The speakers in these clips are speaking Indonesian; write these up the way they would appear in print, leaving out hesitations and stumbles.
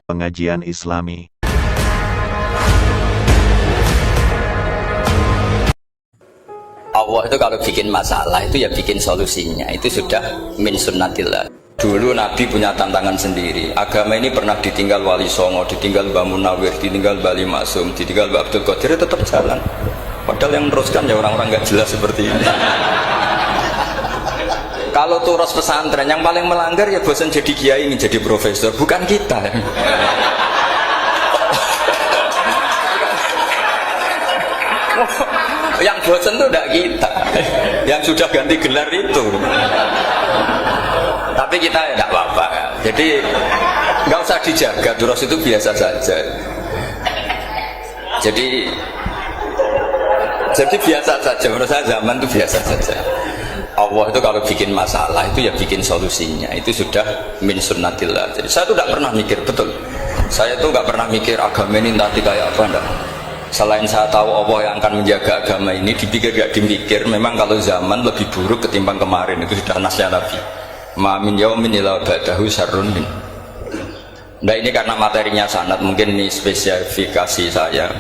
Pengajian Islami. Allah itu kalau bikin masalah itu ya bikin solusinya, itu sudah min sunnatillah. Dulu Nabi punya tantangan sendiri. Agama ini pernah ditinggal Wali Songo, ditinggal Mbah Munawir, ditinggal Bali Maksum, ditinggal Mbah Abdul Qadir, tetap jalan. Padahal yang meneruskan ya orang-orang nggak jelas seperti ini. Kalau turus pesantren yang paling melanggar ya bosan jadi kiai ingin jadi profesor, bukan kita. Yang bosan itu tidak kita, yang sudah ganti gelar itu. Tapi kita ya tidak apa-apa. Jadi nggak usah dijaga, durus itu biasa saja. Jadi biasa saja, menurut saya zaman itu biasa saja. Allah itu kalau bikin masalah itu ya bikin solusinya, itu sudah min sunnatillah. Jadi saya itu tidak pernah mikir, betul. Saya itu nggak pernah mikir agama ini nanti kayak apa, enggak. Selain saya tahu Allah yang akan menjaga agama ini, dipikir gak dimikir, memang kalau zaman lebih buruk ketimbang kemarin, itu sudah nasnya Nabi. Ma min yaumin illa ba'dahu syarrun min. Nah ini karena materinya sanad, mungkin ini spesifikasi saya.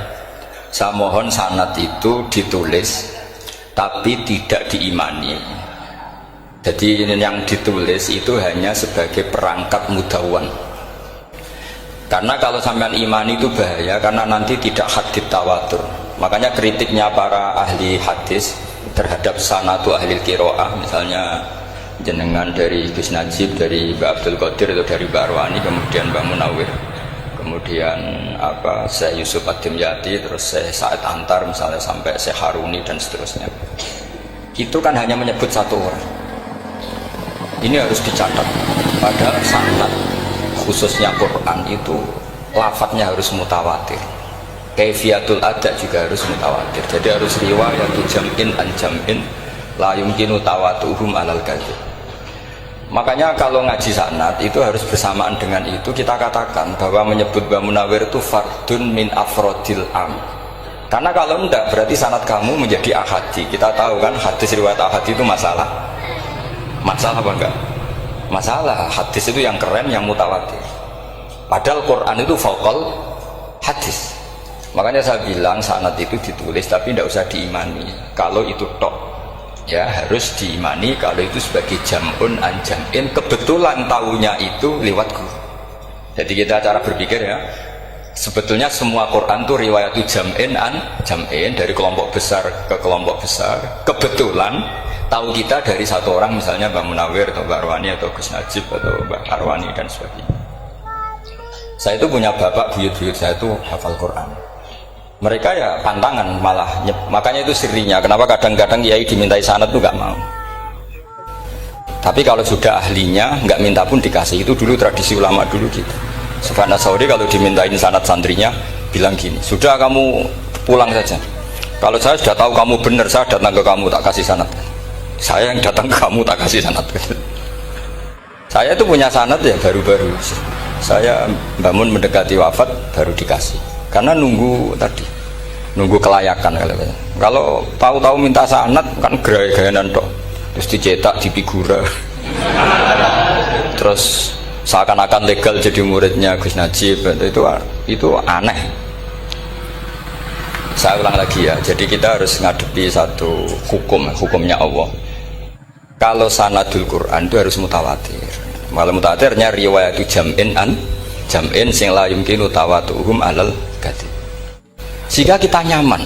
Saya mohon sanad itu ditulis tapi tidak diimani. Jadi yang ditulis itu hanya sebagai perangkat mudawwan. Karena kalau sampean imani itu bahaya, karena nanti tidak hadits tawatur. Makanya kritiknya para ahli hadis terhadap sanatu ahli qiraah, misalnya jenengan dari Gus Najib, dari Mbak Abdul Qadir, atau dari Mbak Arwani, kemudian Mbak Munawir, kemudian Syekh Yusuf Ad-Dimyati, terus Syekh Sa'id Antar, misalnya sampai Syekh Haruni dan seterusnya. Itu kan hanya menyebut satu orang. Ini harus dicatat. Padahal sanad khususnya Quran itu lafadznya harus mutawatir, kaifiyatul ada juga harus mutawatir. Jadi harus riwayatu jam'in an jam'in la yumkinu tawatuhum alal kadzib. Makanya kalau ngaji sanad itu harus bersamaan dengan itu kita katakan bahwa menyebut Mbah Munawir itu fardun min afrodil am. Karena kalau enggak berarti sanad kamu menjadi ahadi. Kita tahu kan hadis riwayat ahadi itu masalah apa enggak? Masalah. Hadis itu yang keren, yang mutawatir. Padahal Quran itu fauqal hadis. Makanya saya bilang sanad itu ditulis tapi tidak usah diimani. Kalau itu tok ya harus diimani kalau itu sebagai jam'un an jam'in. Kebetulan tahunya itu lewat guru. Jadi kita cara berpikir ya, sebetulnya semua Quran itu riwayatu jam'in an jam'in, dari kelompok besar ke kelompok besar. Kebetulan tahu kita dari satu orang, misalnya Mbak Munawir atau Mbak Arwani atau Gus Najib atau Mbak Arwani dan sebagainya. Saya itu punya bapak, buyut-buyut saya itu hafal Quran. Mereka ya pantangan malah, makanya itu sirinya. Kenapa kadang-kadang kiai dimintai sanad itu nggak mau. Tapi kalau sudah ahlinya nggak minta pun dikasih. Itu dulu tradisi ulama dulu gitu. Sufyan Ats-Tsauri kalau dimintain sanad santrinya bilang gini, sudah kamu pulang saja. Kalau saya sudah tahu kamu benar, saya datang ke kamu tak kasih sanad. Saya yang datang ke kamu tak kasih sanad. Saya itu punya sanad ya baru-baru. Saya bangun mendekati wafat baru dikasih. Karena nunggu tadi, nunggu kelayakan. Kalau tahu-tahu minta sanad kan gaya-gayanan toh. Terus dicetak di figura. Terus seakan-akan legal jadi muridnya Gus Najib. Itu aneh. Saya ulang lagi ya. Jadi kita harus ngadepi satu hukumnya Allah. Kalau sanadul Quran itu harus mutawatir. Malah mutawatirnya riwayatu jam'in an jam'in sing la yumkinu tawatuhum alal kadzib. Sehingga kita nyaman.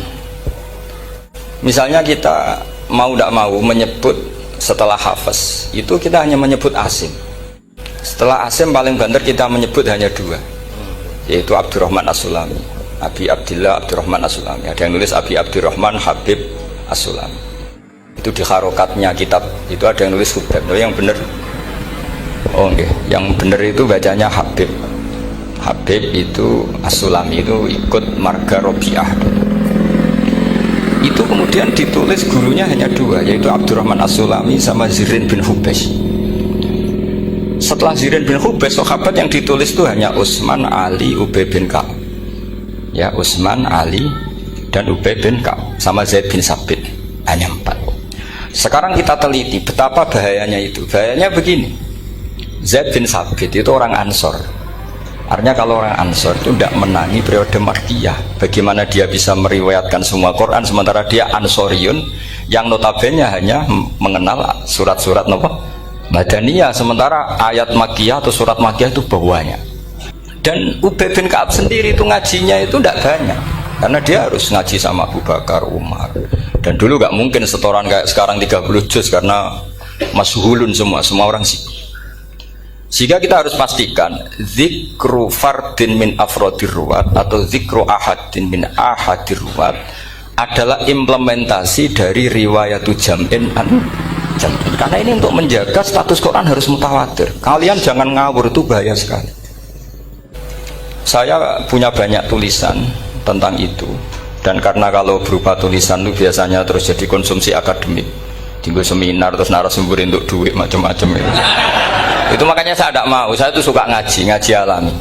Misalnya kita mau tidak mau menyebut setelah hafaz itu kita hanya menyebut asim. Setelah asim paling banter kita menyebut hanya dua, yaitu Abdurrahman As-Sulami, Abi Abdillah Abdurrahman As-Sulami. Ada yang nulis Abi Abdurrahman Habib As-Sulami. Itu di harokatnya kitab itu ada yang nulis Hubab. Yang benar, yang benar itu bacanya Habib. Habib itu As-Sulami itu ikut marga Robiah. Itu kemudian ditulis gurunya hanya dua, yaitu Abdurrahman As-Sulami sama Zirin bin Hubes. Setelah Zirin bin Hubes, sahabat yang ditulis itu hanya Utsman, Ali, Ubay bin Ka'ab. Ya, Utsman, Ali dan Ubay bin Ka'ab sama Zaid bin Sabit, hanya 4. Sekarang kita teliti betapa bahayanya itu. Bahayanya begini, Zaid bin Sabit itu orang Ansor. Artinya kalau orang Ansor itu tidak menangi periode Makkiyah. Bagaimana dia bisa meriwayatkan semua Quran sementara dia Ansoriun yang notabene hanya mengenal surat-surat Madaniyah, sementara ayat Makkiyah atau surat Makkiyah itu banyak. Dan Ubay bin Ka'ab sendiri itu ngajinya itu tidak banyak karena dia harus ngaji sama Abu Bakar, Umar. Dan dulu nggak mungkin setoran kayak sekarang 30 juz karena masyhulun semua orang sih. Sehingga kita harus pastikan zikru fardin min afrodir ruwat atau zikru ahadin min ahadir ruwat adalah implementasi dari riwayatu jam'in an jam'in. Karena ini untuk menjaga status Quran harus mutawatir. Kalian jangan ngawur, itu bahaya sekali. Saya punya banyak tulisan tentang itu, dan karena kalau berupa tulisan itu biasanya terus jadi konsumsi akademik, tinggal seminar terus narasumber untuk duit macam-macam itu. Itu makanya saya tidak mau, saya itu suka ngaji alami.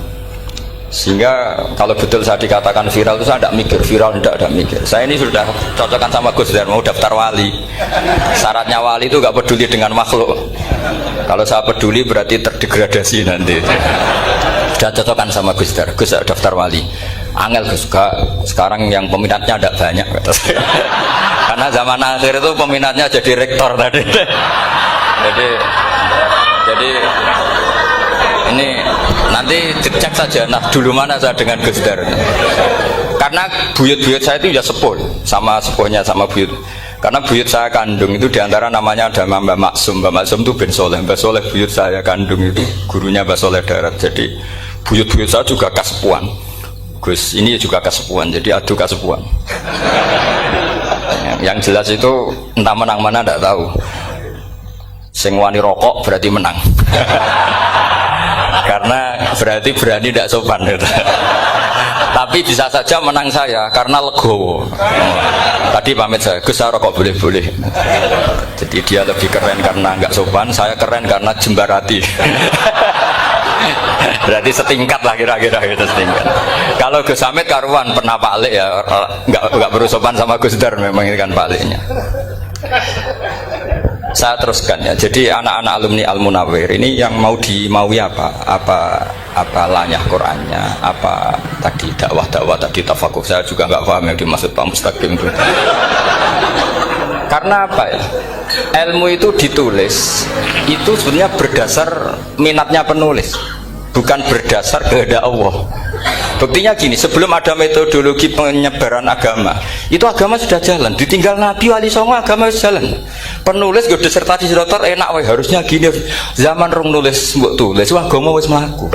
Sehingga kalau betul saya dikatakan viral itu saya tidak mikir, viral tidak mikir. Saya ini sudah cocokkan sama Gus Dar, mau daftar wali. Syaratnya wali itu nggak peduli dengan makhluk. Kalau saya peduli berarti terdegradasi nanti. Sudah cocokkan sama Gus Dar, Gus daftar wali. Angel Gus, sekarang yang peminatnya tidak banyak kata saya. Karena zaman akhir itu peminatnya jadi rektor tadi. Jadi ini nanti dicek saja. Nah dulu mana saya dengan Gus Dar? Karena buyut-buyut saya itu ya sepuh sama sepuhnya sama buyut. Karena buyut saya kandung itu diantara namanya ada Mbak Maksum. Mbak Maksum itu bin Soleh. Mbak Soleh buyut saya kandung itu gurunya Mbak Soleh Darat. Jadi buyut-buyut saya juga kasepuan. Gus ini juga kasepuan. Jadi adu kasepuan. Yang jelas itu entah menang mana tidak tahu. Sing wani rokok berarti menang. Karena berarti berani tidak sopan gitu. Tapi bisa saja menang saya karena legowo. Tadi pamit saya, Gus saya rokok boleh-boleh. Jadi dia lebih keren karena nggak sopan, saya keren karena jembarati. Berarti setingkat lah kira-kira gitu, setingkat. Kalau Gus Hamid karuan pernah palik ya, nggak perlu sopan sama Gus Dar, memang ini kan paliknya. Saya teruskan ya. Jadi anak-anak alumni Al-Munawwir ini yang mau dimaui apa lanyah Qurannya, apa tadi dakwah tadi tafakuh, saya juga nggak paham yang dimaksud Pak Mustaqim itu. Karena apa ya? Ilmu itu ditulis itu sebenarnya berdasar minatnya penulis, bukan berdasar kehendak Allah. Buktinya gini, sebelum ada metodologi penyebaran agama, itu agama sudah jalan. Ditinggal Nabi Wali Songo agama sudah jalan. Penulis gue disertasi dokter enak, weh harusnya gini. Zaman rong nulis mbok tulis, wah agama wis mlaku.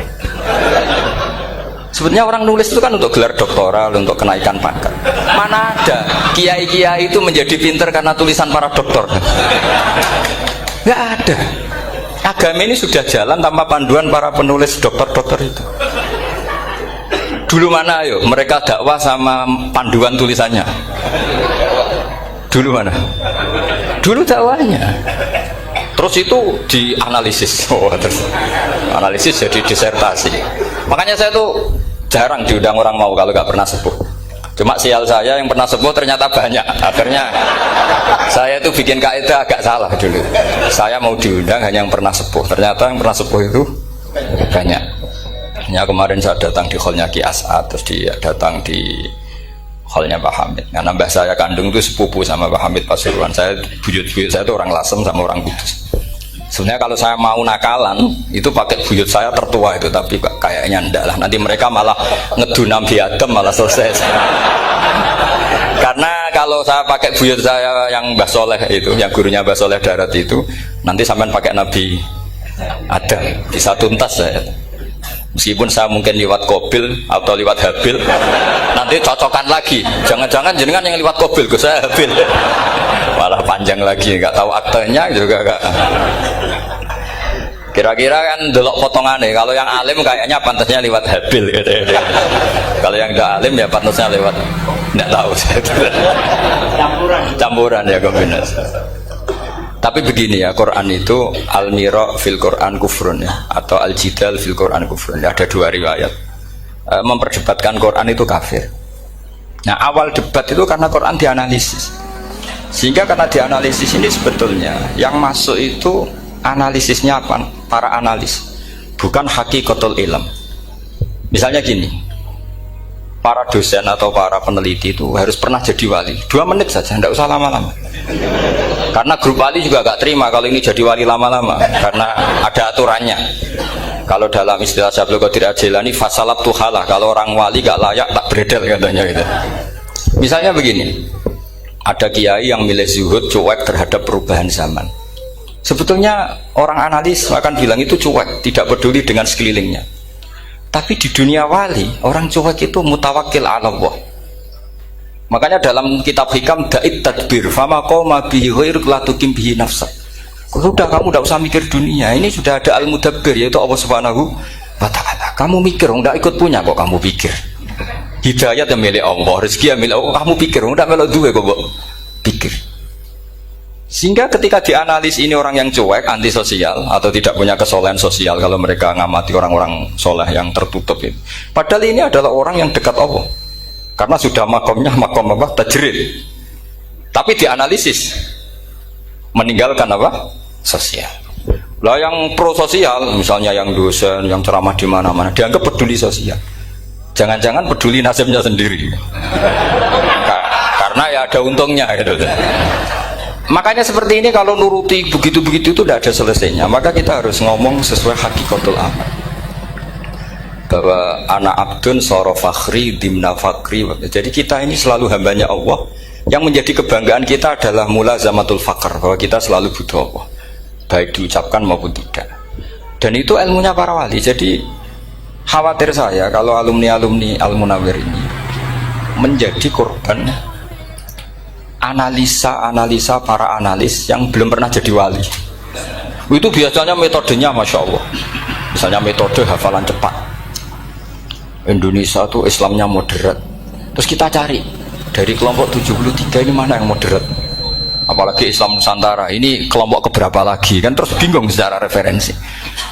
Sebenarnya orang nulis itu kan untuk gelar doktoral, untuk kenaikan pangkat. Mana ada kiai-kiai itu menjadi pinter karena tulisan para doktor? Nggak ada. Agama ini sudah jalan tanpa panduan para penulis dokter-dokter itu. Dulu mana ayo mereka dakwah sama panduan tulisannya? Dulu mana? Dulu dakwahnya. Terus itu dianalisis. Terus analisis jadi disertasi. Makanya saya tuh jarang diundang orang mau kalau nggak pernah sepuh. Cuma sial saya yang pernah sepuh ternyata banyak. Akhirnya saya tuh bikin kaidah agak salah dulu. Saya mau diundang hanya yang pernah sepuh. Ternyata yang pernah sepuh itu banyak. Ya kemarin saya datang di hallnya Ki As'ad, terus dia datang di hallnya Pak Hamid. Karena mbah saya kandung itu sepupu sama Pak Hamid Pasuruan. Saya buyut-buyut saya itu orang Lasem sama orang Kudus. Sebenarnya kalau saya mau nakalan itu pakai buyut saya tertua itu, tapi kayaknya enggak lah. Nanti mereka malah ngedu Nabi Adam malah selesai. Karena kalau saya pakai buyut saya yang Mbah Soleh itu, yang gurunya Mbah Soleh Darat itu, nanti sampean pakai Nabi Adam bisa tuntas saya. Meskipun saya mungkin lewat Kobil atau lewat Habil, nanti cocokan lagi. Jangan-jangan jenengan yang lewat Kobil, gue saya Habil. Malah panjang lagi, nggak tahu aktenya juga nggak. Kira-kira kan delok potongannya. Kalau yang alim kayaknya pantasnya lewat Habil. Gitu. Kalau yang nggak alim ya pantasnya lewat, nggak tahu. Campuran ya kombinasi. Tapi begini ya, Quran itu al-mira fil Quran kufrun ya, atau al-jidal fil Quran kufrun ya, ada dua riwayat. Memperdebatkan Quran itu kafir. Nah awal debat itu karena Quran dianalisis, sehingga karena dianalisis ini sebetulnya yang masuk itu analisisnya apa? Para analis, bukan hakikatul ilm. Misalnya gini, para dosen atau para peneliti itu harus pernah jadi wali 2 menit saja, tidak usah lama-lama. Karena grup wali juga gak terima kalau ini jadi wali lama-lama, karena ada aturannya. Kalau dalam istilah Syaikhul Qadir Al-Jilani, fasalab tuhalah, kalau orang wali gak layak tak beredel katanya gitu. Misalnya begini, ada kiai yang milih zuhud, cuek terhadap perubahan zaman. Sebetulnya orang analis akan bilang itu cuek, tidak peduli dengan sekelilingnya. Tapi di dunia wali, orang cuek itu mutawakkil ala Allah. Makanya dalam kitab hikam da'it tadbir fama qoma bihi ghairuk la tuqim bihi nafsak. Sudah, kamu tidak usah mikir dunia, ini sudah ada al-mudabbir, yaitu Allah Subhanahu wa ta'ala. Kamu mikir, tidak ikut punya kok kamu pikir. Hidayat yang milik Allah, rezeki yang milik Allah, kamu pikir, tidak melok duwe kok pikir. Sehingga ketika dianalisis ini orang yang cuek, antisosial atau tidak punya kesolehan sosial, kalau mereka ngamati orang-orang soleh yang tertutup itu, padahal ini adalah orang yang dekat Allah, karena sudah makomnya makom apa? Tajrid. Tapi dianalisis meninggalkan apa? Sosial. Lah yang pro sosial, misalnya yang dosen, yang ceramah di mana-mana, dianggap peduli sosial. Jangan-jangan peduli nasibnya sendiri. Karena ya ada untungnya gitu. Makanya seperti ini kalau nuruti begitu-begitu itu tidak ada selesainya. Maka kita harus ngomong sesuai hakikatul amr, bahwa anak abdun soro fakhri dimna fakri. Jadi kita ini selalu hambanya Allah. Yang menjadi kebanggaan kita adalah mulazamatul fakr, bahwa kita selalu butuh Allah, baik diucapkan maupun tidak. Dan itu ilmunya para wali. Jadi khawatir saya kalau alumni-alumni Al-Munawwir ini menjadi korban analisa para analis yang belum pernah jadi wali. Itu biasanya metodenya Masya Allah. Misalnya metode hafalan cepat. Indonesia tuh Islamnya moderat. Terus kita cari dari kelompok 73 ini mana yang moderat. Apalagi Islam Nusantara ini kelompok keberapa lagi kan, terus bingung secara referensi.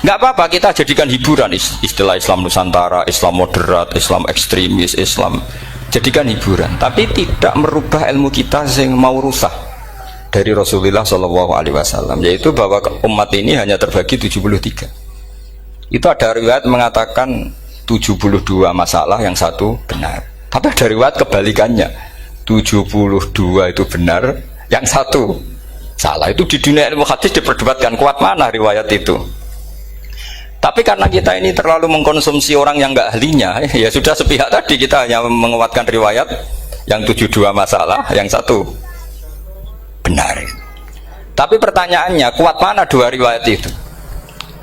Nggak apa-apa, kita jadikan hiburan istilah Islam Nusantara, Islam moderat, Islam ekstremis, Islam, jadikan hiburan, tapi tidak merubah ilmu kita yang mau rusak dari Rasulullah SAW, yaitu bahwa umat ini hanya terbagi 73. Itu ada riwayat mengatakan 72 masalah, yang satu benar. Tapi ada riwayat kebalikannya, 72 itu benar, yang satu salah. Itu di dunia ilmu hadis diperdebatkan kuat mana riwayat itu. Tapi karena kita ini terlalu mengkonsumsi orang yang nggak ahlinya, ya sudah sepihak tadi, kita hanya menguatkan riwayat yang 72 masalah, yang satu benar. Tapi pertanyaannya, kuat mana dua riwayat itu?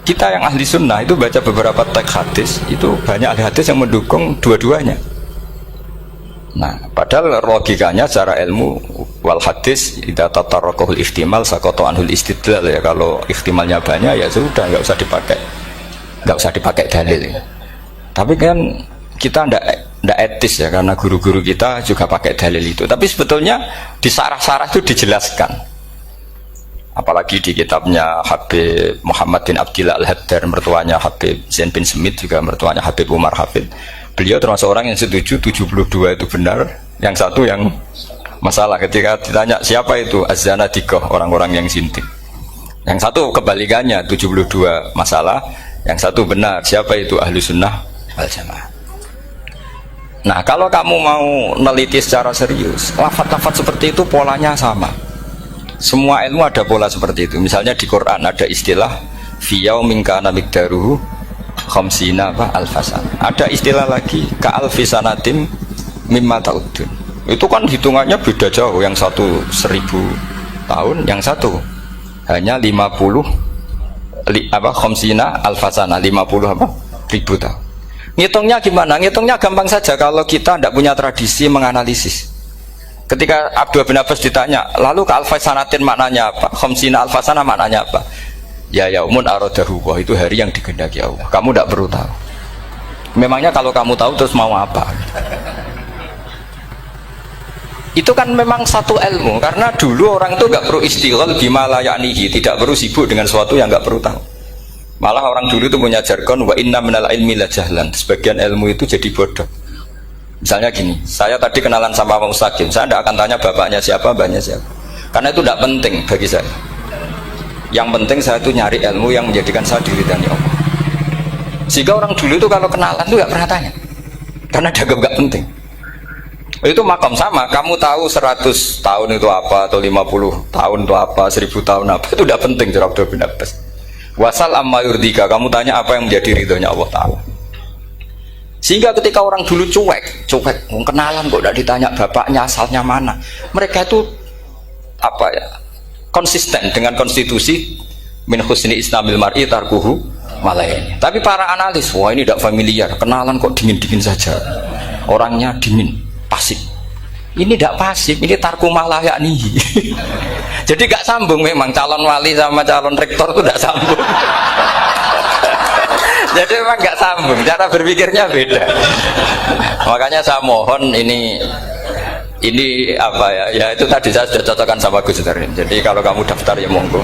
Kita yang ahli sunnah itu baca beberapa teks hadis, itu banyak ahli hadis yang mendukung dua-duanya. Nah, padahal logikanya secara ilmu wal hadis idza tatarraqahul ihtimal saqata anhul istidlal, ya kalau ihtimalnya banyak ya sudah nggak usah dipakai dalil. Tapi kan kita ndak etis ya, karena guru-guru kita juga pakai dalil itu. Tapi sebetulnya di sarah-sarah itu dijelaskan. Apalagi di kitabnya Habib Muhammad bin Abdillah Al-Haddar, mertuanya Habib Zain bin Smith, juga mertuanya Habib Umar Hafid. Beliau termasuk orang yang setuju 72 itu benar, yang satu yang masalah. Ketika ditanya siapa itu Az-Zanadiqah, orang-orang yang sinting. Yang satu kebalikannya, 72 masalah, yang satu benar, siapa itu ahlu sunnah wal jamaah. Nah, kalau kamu mau neliti secara serius, lafaz-lafaz seperti itu polanya sama. Semua ilmu ada pola seperti itu. Misalnya di Quran ada istilah fi yaumin kana miqdaruhu khamsina alfasan. Ada istilah lagi ka alfisanatim mimma ta'udun. Itu kan hitungannya beda jauh, yang satu 1000 tahun, yang satu hanya 50 khamsina alfasana, 50 ribu tahun. Ngitungnya gimana? Ngitungnya gampang saja kalau kita tidak punya tradisi menganalisis. Ketika Abdul bin Abbas ditanya, lalu ke alfasanatin maknanya apa? Khamsina alfasana maknanya apa? Ya yaumun aradahu, itu hari yang dikehendaki Allah. Kamu tidak perlu tahu. Memangnya kalau kamu tahu terus mau apa? Itu kan memang satu ilmu, karena dulu orang itu nggak perlu istighol bima la ya'nihi, tidak perlu sibuk dengan sesuatu yang nggak perlu tahu. Malah orang dulu itu punya jargon wa inna minal ilmi la jahlan, sebagian ilmu itu jadi bodoh. Misalnya gini, saya tadi kenalan sama Pak Mustaqim, saya tidak akan tanya bapaknya siapa, mbaknya siapa, karena itu tidak penting bagi saya. Yang penting saya itu nyari ilmu yang menjadikan saya diridani Allah. Sehingga orang dulu itu kalau kenalan itu nggak pernah tanya, karena dianggap nggak penting. Itu makam sama, kamu tahu 100 tahun itu apa, atau 50 tahun itu apa, 1000 tahun apa, itu tidak penting. Cara Abdul bin Abbas, wasal amma yurdika, kamu tanya apa yang menjadi ridhonya Allah Ta'ala. Sehingga ketika orang dulu cuek, mau kenalan kok tidak ditanya bapaknya asalnya mana, mereka itu apa ya, konsisten dengan konstitusi min husni islamil mar'i tarkuhu malaini. Tapi para analis, wah ini tidak familiar, kenalan kok dingin-dingin saja, orangnya dingin, pasif. Ini tidak pasif, ini tarku malah yakni. Jadi gak sambung, memang calon wali sama calon rektor itu tidak sambung. Jadi memang nggak sambung, cara berpikirnya beda. Makanya saya mohon ini apa ya? Ya itu tadi saya sudah cocokkan sama Gus Dur. Jadi kalau kamu daftar ya monggo.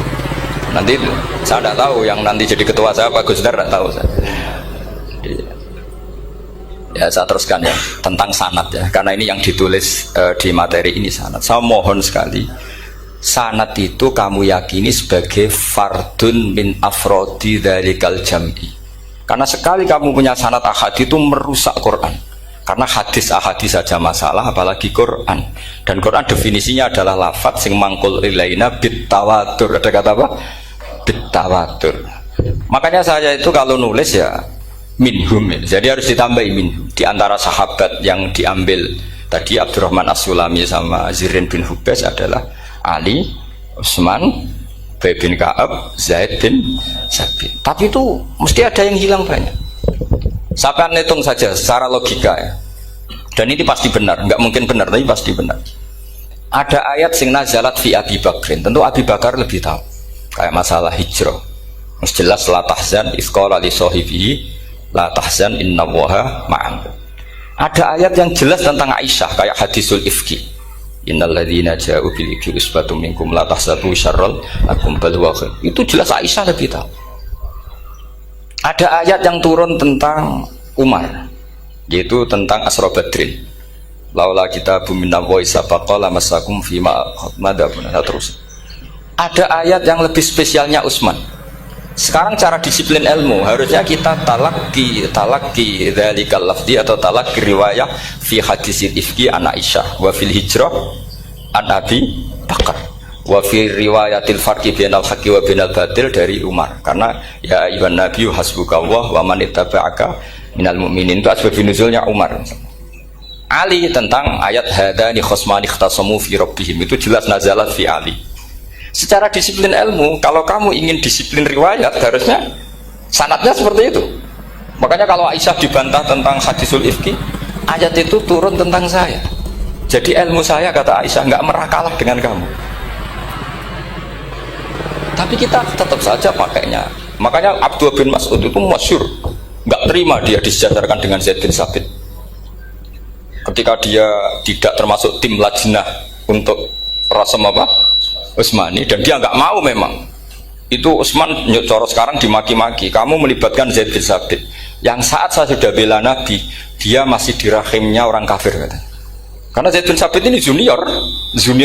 Nanti saya tidak tahu yang nanti jadi ketua saya Pak Gus Dur, tidak tahu saya. Jadi, ya saya teruskan ya tentang sanad ya, karena ini yang ditulis di materi ini sanad. Saya mohon sekali, sanad itu kamu yakini sebagai fardun min afrodi dzalikal jam'i. Karena sekali kamu punya sanad ahad itu merusak Quran. Karena hadis ahadis saja masalah, apalagi Quran. Dan Quran definisinya adalah lafadz sing mangkul ilaina bit tawatur. Ada kata apa? Bit tawatur. Makanya saya itu kalau nulis ya minhum. Jadi harus ditambahi minhum. Di antara sahabat yang diambil tadi Abdurrahman As-Sulami sama Zirin bin Hubes adalah Ali, Utsman, Ubay bin Ka'ab, Zaid bin Sabit. Tapi itu mesti ada yang hilang banyak. Sampai hitung saja secara logika ya. Dan ini pasti benar, nggak mungkin benar tapi pasti benar. Ada ayat sing nazalat fi Abi Bakrin. Tentu Abi Bakar lebih tahu. Kayak masalah hijrah. Mesti jelas la tahzan isqala li sahibihi la tahzan innallaha ma'an. Ada ayat yang jelas tentang Aisyah kayak hadisul ifki. Innalladzina ja'u bil ifki usbatum minkum la tahsatu syarral lakum bal huwa khair. Itu jelas Aisyah lebih tahu. Ada ayat yang turun tentang Umar, yaitu tentang Asra Badrin. Laula kita bumina wa isabaqala masakum fima madabun. Terus ada ayat yang lebih spesialnya Utsman. Sekarang cara disiplin ilmu harusnya kita talaki dzalikal lafzi atau talaki riwayah fi hadisil ifki an Aisyah wa fil hijrah an Abi Bakar wa fi riwayatil farqi bainal haqqi wa bainal batil dari Umar. Karena ya ayyuhan nabiyyu hasbukallah wa man ittaba'aka minal mu'minin, itu asbab nuzulnya Umar. Ali tentang ayat hadani khosmani ikhtasamu fi rabbihim, itu jelas nazalat fi Ali. Secara disiplin ilmu, kalau kamu ingin disiplin riwayat, harusnya sanadnya seperti itu. Makanya kalau Aisyah dibantah tentang hadisul ifki, ayat itu turun tentang saya. Jadi ilmu saya, kata Aisyah, nggak merah kalah dengan kamu. Tapi kita tetap saja pakainya. Makanya Abdullah bin Mas'ud itu masyhur, nggak terima dia disejajarkan dengan Zaid bin Sabit. Ketika dia tidak termasuk tim lajnah untuk rasam apa? Utsmani, dan dia nggak mau memang. Itu Utsman coro sekarang dimaki-maki, kamu melibatkan Zaid bin Sabit yang saat saya sudah bela Nabi, dia masih di rahimnya orang kafir, kata. Karena Zaid bin Sabit ini junior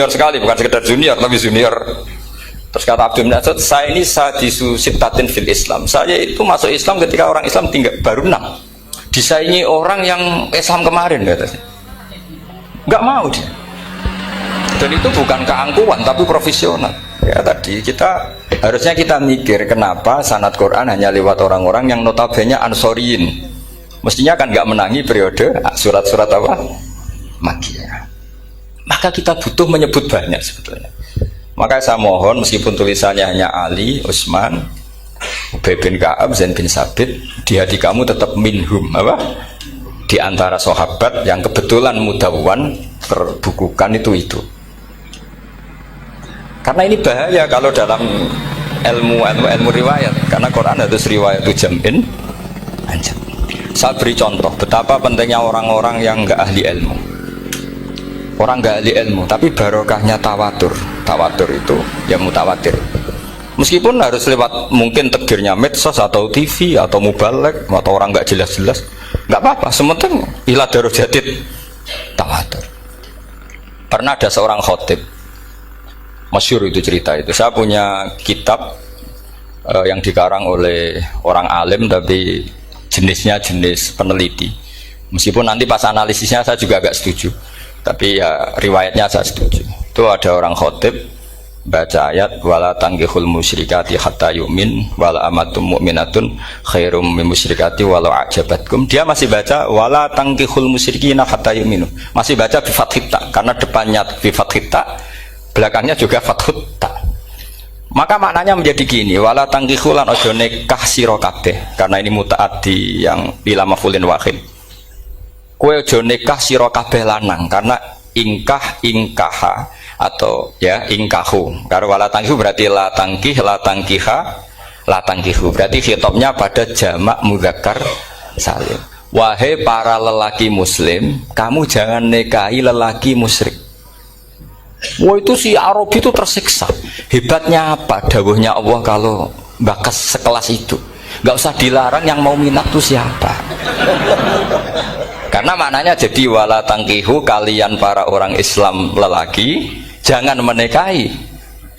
sekali, bukan sekedar junior tapi junior. Terus kata Abdul bin Mas'ud, saya ini sadisu sittatin fil Islam, saya itu masuk Islam ketika orang Islam tinggal baru 6, disaingi orang yang Islam kemarin, kata. Nggak mau dia. Dan itu bukan keangkuhan tapi profesional. Ya tadi harusnya kita mikir kenapa sanad Quran hanya lewat orang-orang yang notabene ansoriyin. Mestinya kan nggak menangi periode surat-surat apa? Makkiyah. Maka kita butuh menyebut banyak sebetulnya. Maka saya mohon meskipun tulisannya hanya Ali, Utsman, Ubay bin Ka'ab, Zaid bin Sabit, di hati kamu tetap minhum apa? Di antara sahabat yang kebetulan mudawwan terbukukan itu. Karena ini bahaya kalau dalam ilmu riwayat, karena Quran harus riwayat itu jam'in anjam. Saya beri contoh betapa pentingnya orang-orang yang nggak ahli ilmu. Orang nggak ahli ilmu tapi barokahnya tawatur itu ya mutawatir. Meskipun harus lewat mungkin tegirnya medsos atau TV atau mubalek atau orang nggak jelas-jelas, nggak apa-apa, sementing ila darajatid tawatur. Pernah ada seorang khotib, masyhur itu cerita itu. Saya punya kitab yang dikarang oleh orang alim tapi jenisnya jenis peneliti. Meskipun nanti pas analisisnya saya juga agak setuju, tapi ya riwayatnya saya setuju. Itu ada orang khotib baca ayat wala tangkihul musyrikati hatta yu'min wala amatum mu'minatun khairum min musyrikati walau ajabatkum. Dia masih baca wala tangkihul musyrikina hatta yu'minu, masih baca bi fathit ta, karena depannya bi fathit ta, belakangnya juga fathut ta. Maka maknanya menjadi gini, wala tangkihul lan ojo nikah sira kabeh, karena ini mutaaddi yang ila maf'ulin wahid. Kowe ojo nikah sira kabeh lanang, karena ingkaha atau ya ingkahu. Karena wala tangkihu berarti la tangkih, la tangkiha, la tangkihu. Berarti khitabnya pada jamak mudzakkar salim. Wahai para lelaki muslim, kamu jangan nikahi lelaki musyrik. Wah, itu si Arabi itu tersiksa. Hebatnya apa? Dawuhnya Allah kalau bakas sekelas itu. Gak usah dilarang, yang mau minat itu siapa? Karena maknanya jadi wala tangkihu, kalian para orang Islam lelaki jangan menikahi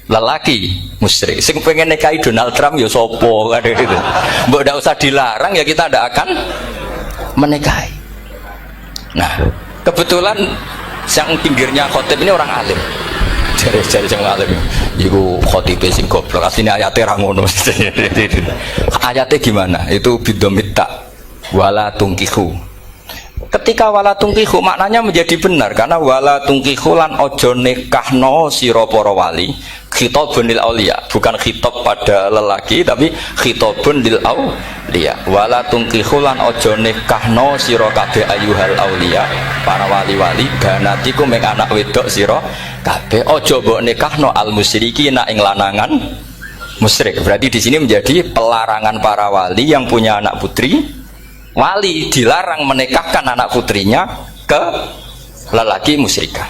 lelaki musyrik. Sing pengen nikahi Donald Trump ya sopo kan gitu. Mbok ndak usah dilarang ya kita ndak akan menikahi. Nah, kebetulan yang pinggirnya khotib ini orang alim. Jari-jari yang alim. Iku khotib sing goblok. Asline ayate ra ngono. Ayatnya gimana? Itu bidomitta wala tungkihu. Ketika wala tungkihu maknanya menjadi benar, karena wala tungkihu lan ojo nikahno sira para wali, khitabun lil auliya, bukan khitab pada lelaki tapi khitabun lil auliya. Wala tungkihu lan ojo nikahno sira kabeh ayyuhal auliya, para wali-wali, banatiku mek anak wedok sira kabeh, ojo mbok nikahno al musyrikina ing lanangan musyrik. Berarti di sini menjadi pelarangan para wali yang punya anak putri. Wali dilarang menikahkan anak putrinya ke lelaki musyrikah.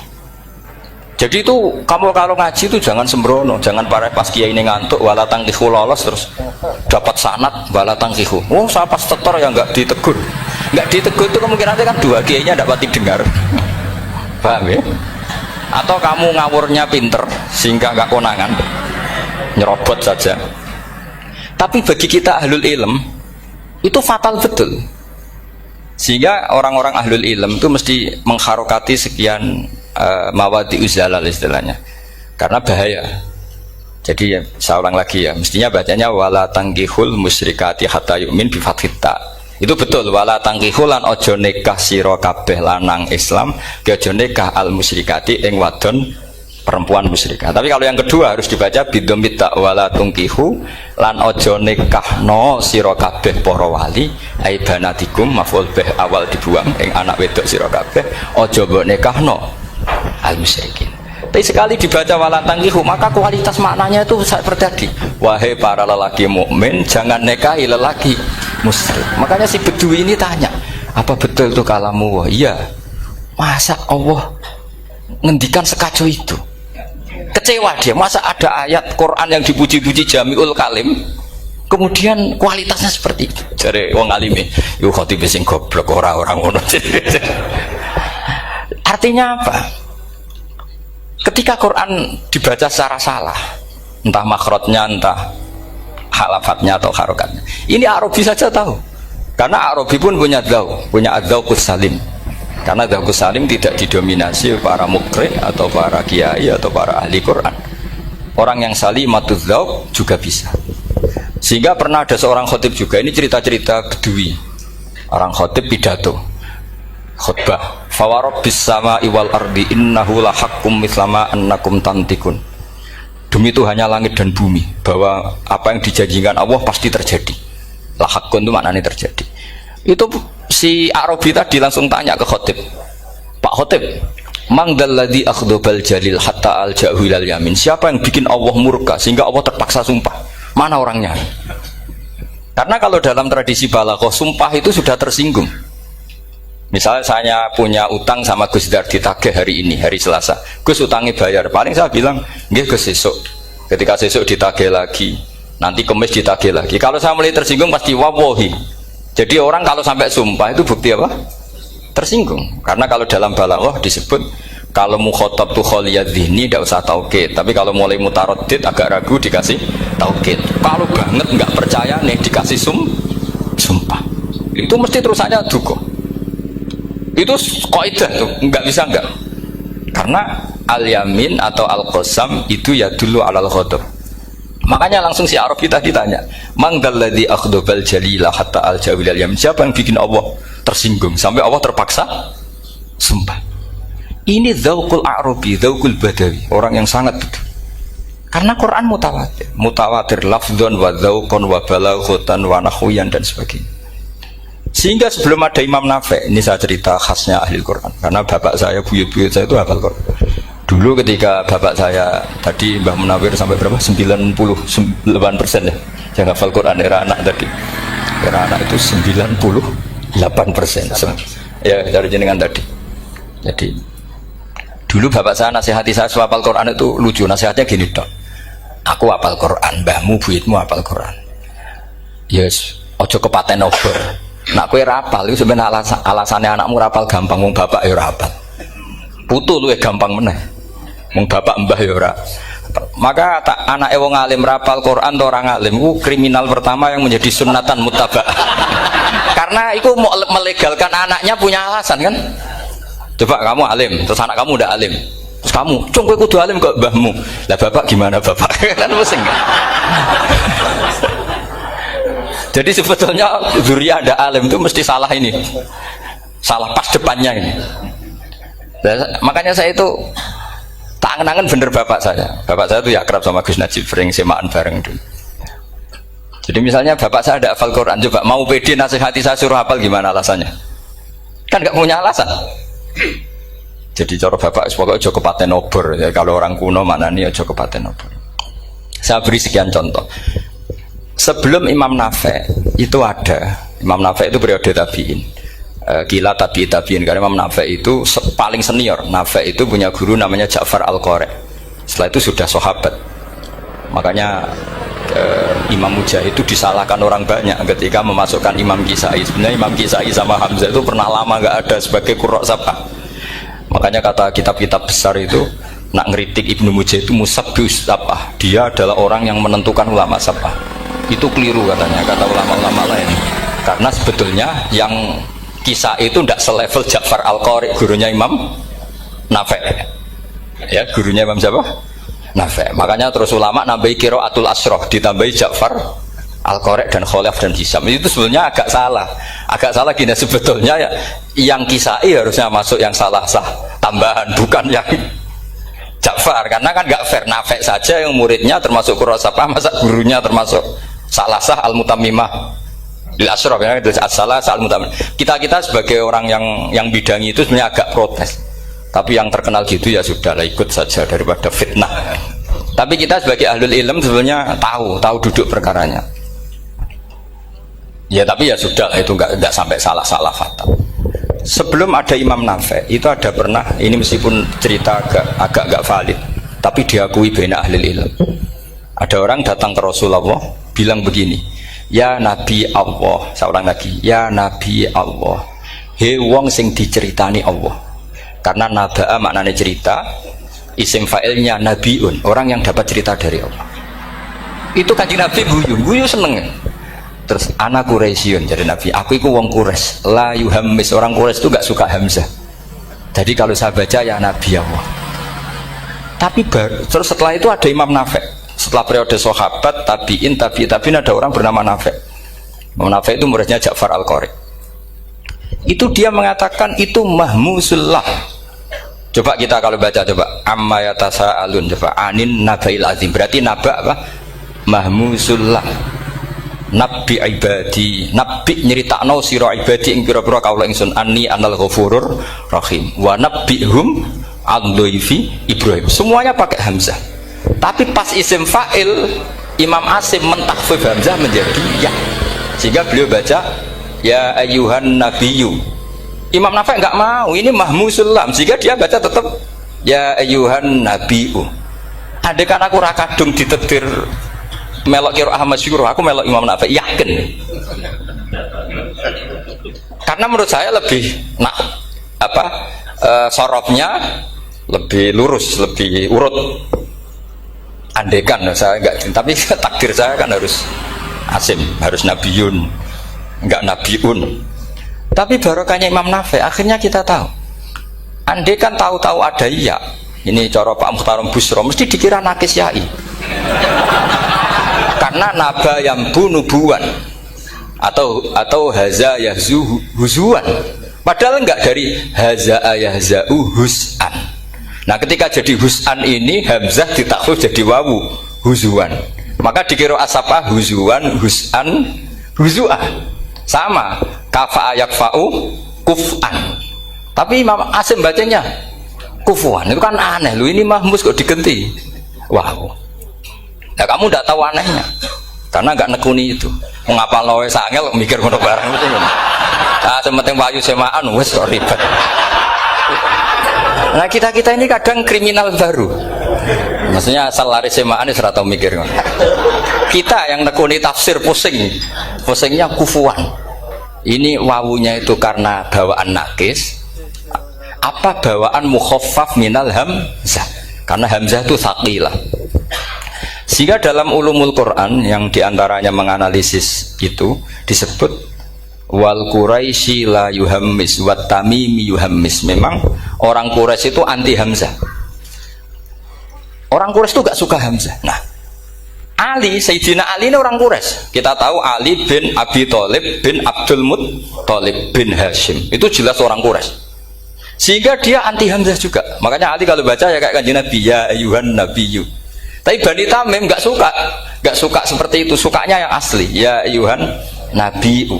Jadi itu kamu kalau ngaji itu jangan sembrono, jangan pas kiai ini ngantuk wala tangkihu lolos terus dapat sanad wala tangkihu. Oh, saya pas setor yang nggak ditegur itu kemungkinan kan dua kiainya dapat didengar. Paham ya? Atau kamu ngawurnya pinter sehingga nggak konangan, nyerobot saja. Tapi bagi kita ahlul ilm itu fatal betul, sehingga orang-orang ahlul ilm itu mesti mengharokati sekian mawadi uzalal istilahnya, karena bahaya. Jadi ya, saya ulang lagi ya, mestinya bacanya wala tangkihul musyrikati hatta yu'min bi fathita. Itu betul, wala tangkihul lan ojo nikah sira kabeh lanang Islam ke ojo nikah al musyrikati ing wadon perempuan musyrikah. Tapi kalau yang kedua harus dibaca bidomita wala tungkihu lan ojo nikahno sira kabeh para wali ai banatikum maf'ul bih awal dibuang ing anak wedok sira kabeh ojo mbok nikahno al musyrikin. Tapi sekali dibaca wala tangkihu maka kualitas maknanya itu seperti tadi, wahai para lelaki mukmin jangan nikahi lelaki musyrik. Makanya si Bedui ini tanya, apa betul itu kalamu? Iya. Masa Allah ngendikan sekacau itu? Kecewa dia, masa ada ayat Quran yang dipuji-puji jami'ul kalim kemudian kualitasnya seperti itu. Jare wong alime yo khotib sing goblok orang ngono. Artinya apa? Ketika Quran dibaca secara salah, entah makhrajnya, entah halafatnya atau harokatnya, ini Arabi saja tahu, karena Arabi pun punya adzauqus salim. Karena dzauqus salim tidak didominasi para mukri atau para kiai atau para ahli Quran. Orang yang salimatuz dzauq juga bisa. Sehingga pernah ada seorang khotib juga, ini cerita-cerita Bedui. Orang khotib pidato khutbah, fawarabbis samai wal ardi innahu lahaqqum mislama annakum tantikun. Demi Tuhannya langit dan bumi, bahwa apa yang dijanjikan Allah pasti terjadi. Lahaqqun itu maknanya terjadi. Itu si Arabi tadi langsung tanya ke khotib, Pak khotib, mangdalladzi akhdobal jalil hatta al-jahu ilal yamin, siapa yang bikin Allah murka sehingga Allah terpaksa sumpah? Mana orangnya? Karena kalau dalam tradisi balaghah sumpah itu sudah tersinggung. Misalnya saya punya utang sama Gus Dar ditagih hari ini, hari Selasa, Gus utangnya bayar, paling saya bilang nggih Gus sesuk. Ketika sesuk ditagih lagi, nanti Kamis ditagih lagi. Kalau saya mulai tersinggung pasti wawahi. Jadi orang kalau sampai sumpah itu bukti apa? Tersinggung. Karena kalau dalam balaghah disebut kalau mukhatab tuh khaliyad dzihni tidak usah taukid, tapi kalau mulai mutaraddid agak ragu dikasih taukid. Kalau banget nggak percaya nih dikasih sumpah. itu mesti terusannya duga. Itu kaidah tuh, nggak bisa nggak. Karena al-yamin atau al-qasam itu ya dulu alal ghadab. Makanya langsung si Arab kita ditanya, "Mangdalladzi akhdabal jalila hatta al-jawil al-yamin?" Siapa yang bikin Allah tersinggung sampai Allah terpaksa sumpah? Ini dzauqul a'rabi, dzauqul badawi, orang yang sangat betul. Karena Quran mutawatir lafdzon wa dzauqan wa balaghatan wa nahwiyan dan sebagainya. Sehingga sebelum ada Imam Nafi', ini saya cerita khasnya ahli Quran, karena bapak saya, buyut-buyut saya itu hafal Quran. Dulu ketika bapak saya tadi Mbah Munawir sampai berapa? 98% ya. Yang hafal Quran era anak tadi. Era anak itu 98%. Ya, dari jenengan tadi. Jadi dulu bapak saya nasihati saya hafal Quran itu lucu, nasihatnya gini, Dok. Aku hafal Quran, mbahmu buyutmu hafal Quran. Yes, ojo kepaten obor. Nak kowe rapal itu sebenarnya alasannya anakmu rapal gampang, wong bapak ya rapal. Putu luwih gampang meneh. Wong bapak mbah ya ora. Maka anak wong alim rapal Quran atau orang alim itu kriminal pertama yang menjadi sunnatan muttaba. Karena itu mau melegalkan anaknya punya alasan kan. Coba kamu alim, terus anak kamu udah alim. Terus kamu, "Cung kowe kudu alim kok mbahmu." Lah bapak gimana bapak? Kan pusing. Jadi sebetulnya dzurriyyah ada alim itu mesti salah ini. Salah pas depannya ini. Dan makanya saya itu tak angen-angen bener bapak saya. Bapak saya itu ya akrab sama Gus Najib, sering semaan bareng dulu. Jadi misalnya bapak saya ada hafal Quran, coba mau pede nasihati saya suruh hafal gimana alasannya? Kan nggak punya alasan. Jadi cara bapak pokoknya ojo kepaten obor ya, kalau orang kuno mana nih ojo kepaten obor. Saya beri sekian contoh. Sebelum Imam Nafi' itu ada, Imam Nafi' itu periode tabi'in. Kila tabi'in, karena Imam Nafi' itu paling senior. Nafi' itu punya guru namanya Ja'far Al-Qari. Setelah itu sudah sahabat. Makanya Imam Mujahid itu disalahkan orang banyak ketika memasukkan Imam Kisai. Sebenarnya Imam Kisai sama Hamzah itu pernah lama nggak ada sebagai qurra sab'ah. Makanya kata kitab-kitab besar itu nak ngeritik Ibnu Mujahid itu musabbius sab'ah. Dia adalah orang yang menentukan ulama sab'ah. Itu keliru katanya, kata ulama-ulama lain. Karena sebetulnya yang kisah itu tidak selevel Ja'far Al-Qari, gurunya Imam Nafi'. Ya, gurunya Imam siapa? Nafi'. Makanya terus ulama nambahi qiraatul asroh, ditambahi Ja'far Al-Qari dan Khalaf dan Hisam. Itu sebetulnya agak salah. Agak salah gini, sebetulnya ya, yang kisah harusnya masuk yang salah sah tambahan, bukan yang Ja'far. Karena kan nggak fair, Nafi' saja yang muridnya termasuk qurra sab'ah, masa gurunya termasuk salah sah al-mutammimah lil asyraf ya, itu as-salah al-mutammimah. Kita sebagai orang yang bidangi itu sebenarnya agak protes. Tapi yang terkenal gitu ya sudahlah, ikut saja daripada fitnah. Tapi kita sebagai ahlul ilm sebenarnya tahu duduk perkaranya. Ya tapi ya sudah, itu enggak sampai salah fatal. Sebelum ada Imam Nafi' itu ada pernah, ini meskipun cerita agak enggak valid, tapi diakui baina ahlul ilm. Ada orang datang ke Rasulullah bilang begini, "Ya Nabi Allah," seorang lagi, "Ya Nabi Allah, he wong sing diceritani Allah." Karena naba'a maknanya cerita, isim fa'ilnya nabiun, orang yang dapat cerita dari Allah. Itu Kanjeng Nabi guyu seneng. Terus anak Quraisyun, jadi Nabi, aku itu wong Quraisy, la yuhammis, orang Quraisy itu gak suka hamzah. Jadi kalau saya baca ya Nabi Allah. Tapi terus setelah itu ada Imam Nafi'. Setelah periode sahabat, tabi'in ada orang bernama Nafi'. Imam Nafi' itu muridnya Ja'far Al-Qari. Itu dia mengatakan itu mahmusullah. Coba kita kalau baca coba amma yatasaalun, coba anin nabail azim. Berarti naba apa? Mahmusullah. Nabi ibadi, nabi nyeritakno sira ibadi ing pira-pira kaula ingsun anni anal ghafurur rahim wa nabbihum an dhaifi Ibrahim. Semuanya pakai hamzah. Tapi pas isim fa'il Imam Asim mentakfif hamzah menjadi ya, sehingga beliau baca ya ayyuhan nabiyyu. Imam Nafi' enggak mau, ini mahmusul lam, sehingga dia baca tetap ya ayyuhan nabiyyu. Andai kan aku ra kadung ditetir melok qiraah masyhur, aku melok Imam Nafi', yakin. Karena menurut saya lebih sorofnya lebih lurus, lebih urut. Andekan saya enggak, tapi takdir saya kan harus Asim, harus Nabiyun. enggak nabiun. Tapi barokahnya Imam Nafi, akhirnya kita tahu. Andai kan tahu-tahu ada ya, ini cara Pak Muhtaram Busro, mesti dikira nakis yai. Karena naba yang bunubuan atau haza yahzu huzuan. Padahal enggak dari haza yahza'u hus'an. Nah ketika jadi hus'an ini hamzah ditakhfif jadi wawu huzuan. Maka dikira asapa huzuan hus'an huzu'ah. Sama kafa yakfa'u kuf'an. Tapi Imam Asim bacanya kufuan. Itu kan aneh lu, ini mahmus kok digenti. Wow. Nah kamu enggak tahu anehnya. Karena enggak nekuni itu. Mengapa loe sangel mikir ngono bareng itu. Ah, sementing wayu semaan wis kok ribet. Nah kita ini kadang kriminal baru. Maksudnya asal lari semaan wis ora tau mikir. Kita yang nekuni tafsir pusingnya kufuan. Ini wawunya itu karena bawaan nakis. Apa bawaan mukhaffaf minal hamzah? Karena hamzah itu tsaqilah. Sehingga dalam ulumul Quran yang diantaranya menganalisis itu disebut wal Quraisy la yuhammis wat tamimi yuhammis. Memang orang Quraisy itu anti hamzah. Orang Quraisy itu gak suka hamzah. Nah, Sayyidina Ali ini orang Quraisy. Kita tahu Ali bin Abi Thalib bin Abdul Muttalib bin Hashim. Itu jelas orang Quraisy. Sehingga dia anti hamzah juga. Makanya Ali kalau baca ya kayak kanjeng Nabi, ya ayuhan nabiyyu. Tapi Bani Tamim gak suka seperti itu. Sukanya yang asli, ya ayuhan nabiyyu.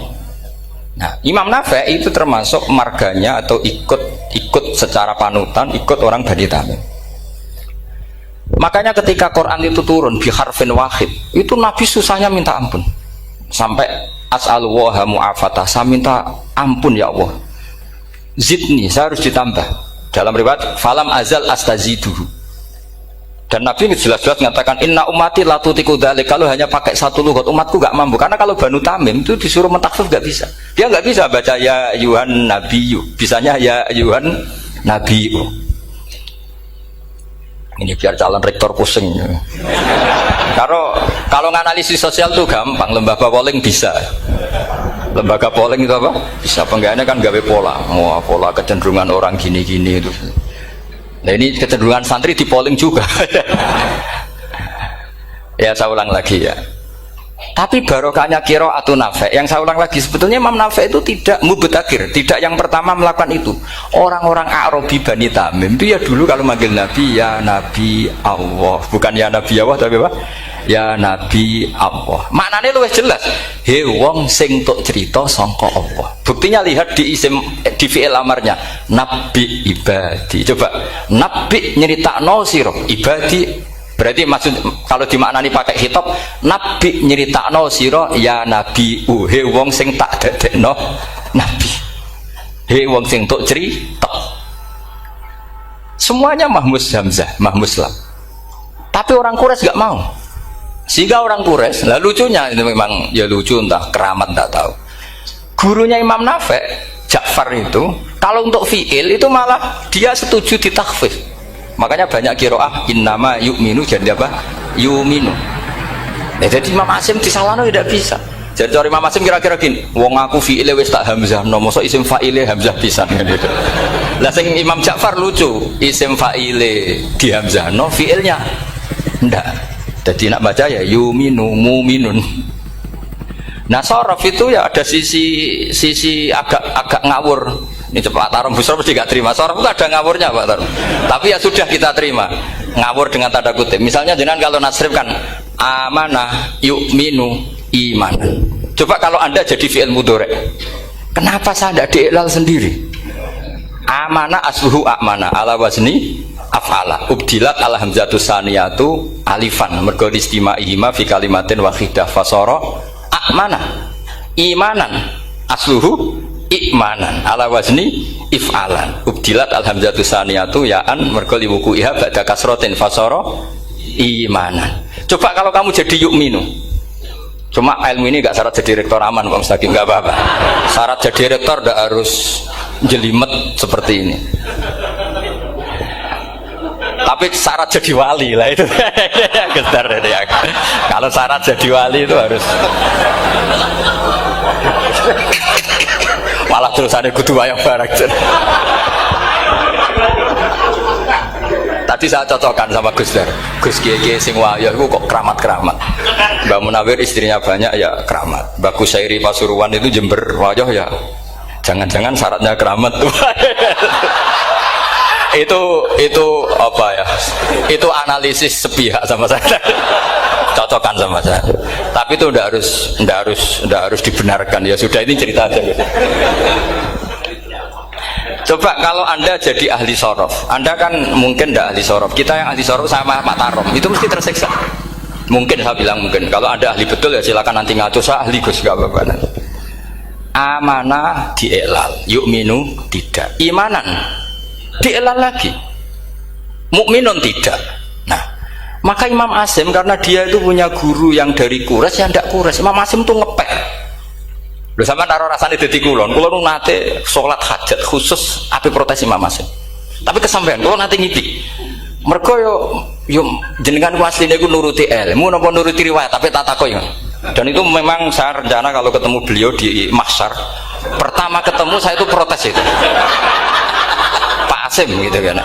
Nah, Imam Nafi itu termasuk marganya atau ikut secara panutan, ikut orang Bani Tamim. Makanya ketika Quran itu turun bi harfin wahid, itu Nabi susahnya minta ampun. Sampai as'alullaha mu'afatah, saya minta ampun ya Allah. Zidni, saya harus ditambah. Dalam riwayat falam azal astaziduhu. Dan Nabi jelas-jelas mengatakan inna ummati la tutiku dzalik, kalau hanya pakai satu lughat umatku gak mampu. Karena kalau Banu Tamim itu disuruh mentakhfif gak bisa. Dia gak bisa baca ya ayuhan nabiyyu, bisanya ya ayuhan nabiyyu. Ini biar calon rektor pusing. Kalau nganalisis sosial tuh gampang, lembaga polling bisa. Lembaga polling itu apa? Bisa, penggawaannya kan gawe pola. Pola kecenderungan orang gini-gini itu. Nah ini kecenderungan santri di polling juga. Ya saya ulang lagi ya. Tapi barokahnya qiraatun Nafi. Yang saya ulang lagi, sebetulnya Imam Nafi itu tidak mubtakir, tidak yang pertama melakukan itu. Orang-orang Arabi Bani Tamim itu ya dulu kalau manggil Nabi ya Nabi Allah, bukan ya Nabi Allah tapi apa? Ya Nabi Allah. Maknanya luwih jelas. He wong sing tok cerita sangka Allah. Buktinya lihat di isim di fi'il amarnya. Nabi ibadi. Coba nabi nyeritakno sira ibadi. Berarti maksud kalau dimaknani pakai khitab, nabi nyeritakno sira ya nabi he wong sing tak dadekno nabi. He wong sing tok cerita. Semuanya mahmus hamzah, mahmus lam. Tapi orang Quraisy gak mau. Sehingga orang Quraisy, lah lucunya itu memang ya lucu, entah keramat tak tahu. Gurunya Imam Nafi, Ja'far itu, kalau untuk fi'il itu malah dia setuju ditakhfif. Makanya banyak qiraah innama yu'minu jadi apa? Yu'minu. Nah, jadi Imam Asim disalahno tidak bisa. Jadi Imam Asim kira-kira gini, wong aku fi'ile wis tak hamzah, no mosok isim fa'ile hamzah pisan gitu. Lah sing Imam Ja'far lucu, isim fa'ile di hamzah, no fi'ilnya ndak. Jadi nak baca ya yu'minu mu'minun. Nah sorof itu ya ada sisi agak ngawur. Ini Pak Tarum Busro mesti gak terima. Sorof itu ada ngawurnya Pak Tarum. Tapi ya sudah kita terima. Ngawur dengan tanda kutip. Misalnya jenengan kalau nasrif kan amanah yu'minu imanan. Coba kalau Anda jadi fi'il mudhari. Kenapa saya tidak diiklal sendiri? Amanah asluhu amana ala wazni af'ala. Ubdilat al hamzatu saniyatu alifan mergo istimaihima fi kalimatin wahidah fasara amana imanan asluhu imanan ala wazni if'alan ubdilat al hamzatu saniyatu ya'an mergo liwuku'iha ba'da kasratin fasara imanan. Coba kalau kamu jadi yu'minu, cuma ilmu ini gak syarat jadi rektor aman Pak Mustaqim, gak apa-apa. Syarat jadi rektor gak harus jelimet seperti ini, tapi syarat jadi wali lah itu. Gedar ya. Kalau syarat jadi wali itu harus malah terusane kudu wayang bareng. Tadi saya cocokkan sama Gus Dar. Gus Kiai sing wayah iku kok keramat-keramat. Mbak Munawir istrinya banyak ya keramat. Mbak Kusairi Pasuruan itu Jember wayah ya. Jangan-jangan syaratnya keramat tuh. itu apa ya? Itu analisis sepihak sama saya. Cocokkan sama saya. Tapi itu ndak harus dibenarkan ya. Sudah ini cerita aja gitu. Coba kalau Anda jadi ahli sorof, Anda kan mungkin tidak ahli sorof. Kita yang ahli sorof sama Pak Tarom itu mesti tersiksa. Mungkin saya bilang mungkin. Kalau Anda ahli betul ya silakan nanti ngatur. Saya ahli Gus gak apa-apa. Amanah dielal, yu'minu tidak. Imanan dielal lagi, mukminun tidak. Nah, maka Imam Asim karena dia itu punya guru yang dari Quraisy yang tidak Quraisy. Imam Asim tuh ngepek. Lho sampean karo rasane dadi kulon nate salat hajat khusus ape protes Imam Asim. Tapi kesampean kula nate ngipi. Mergo yo jenengan ku asline ku nuruti ilmu napa nuruti riwayat tapi tak takoki. Dan itu memang saya rencana kalau ketemu beliau di mahsyar pertama ketemu saya itu protes itu. Pak Asim gitu kan.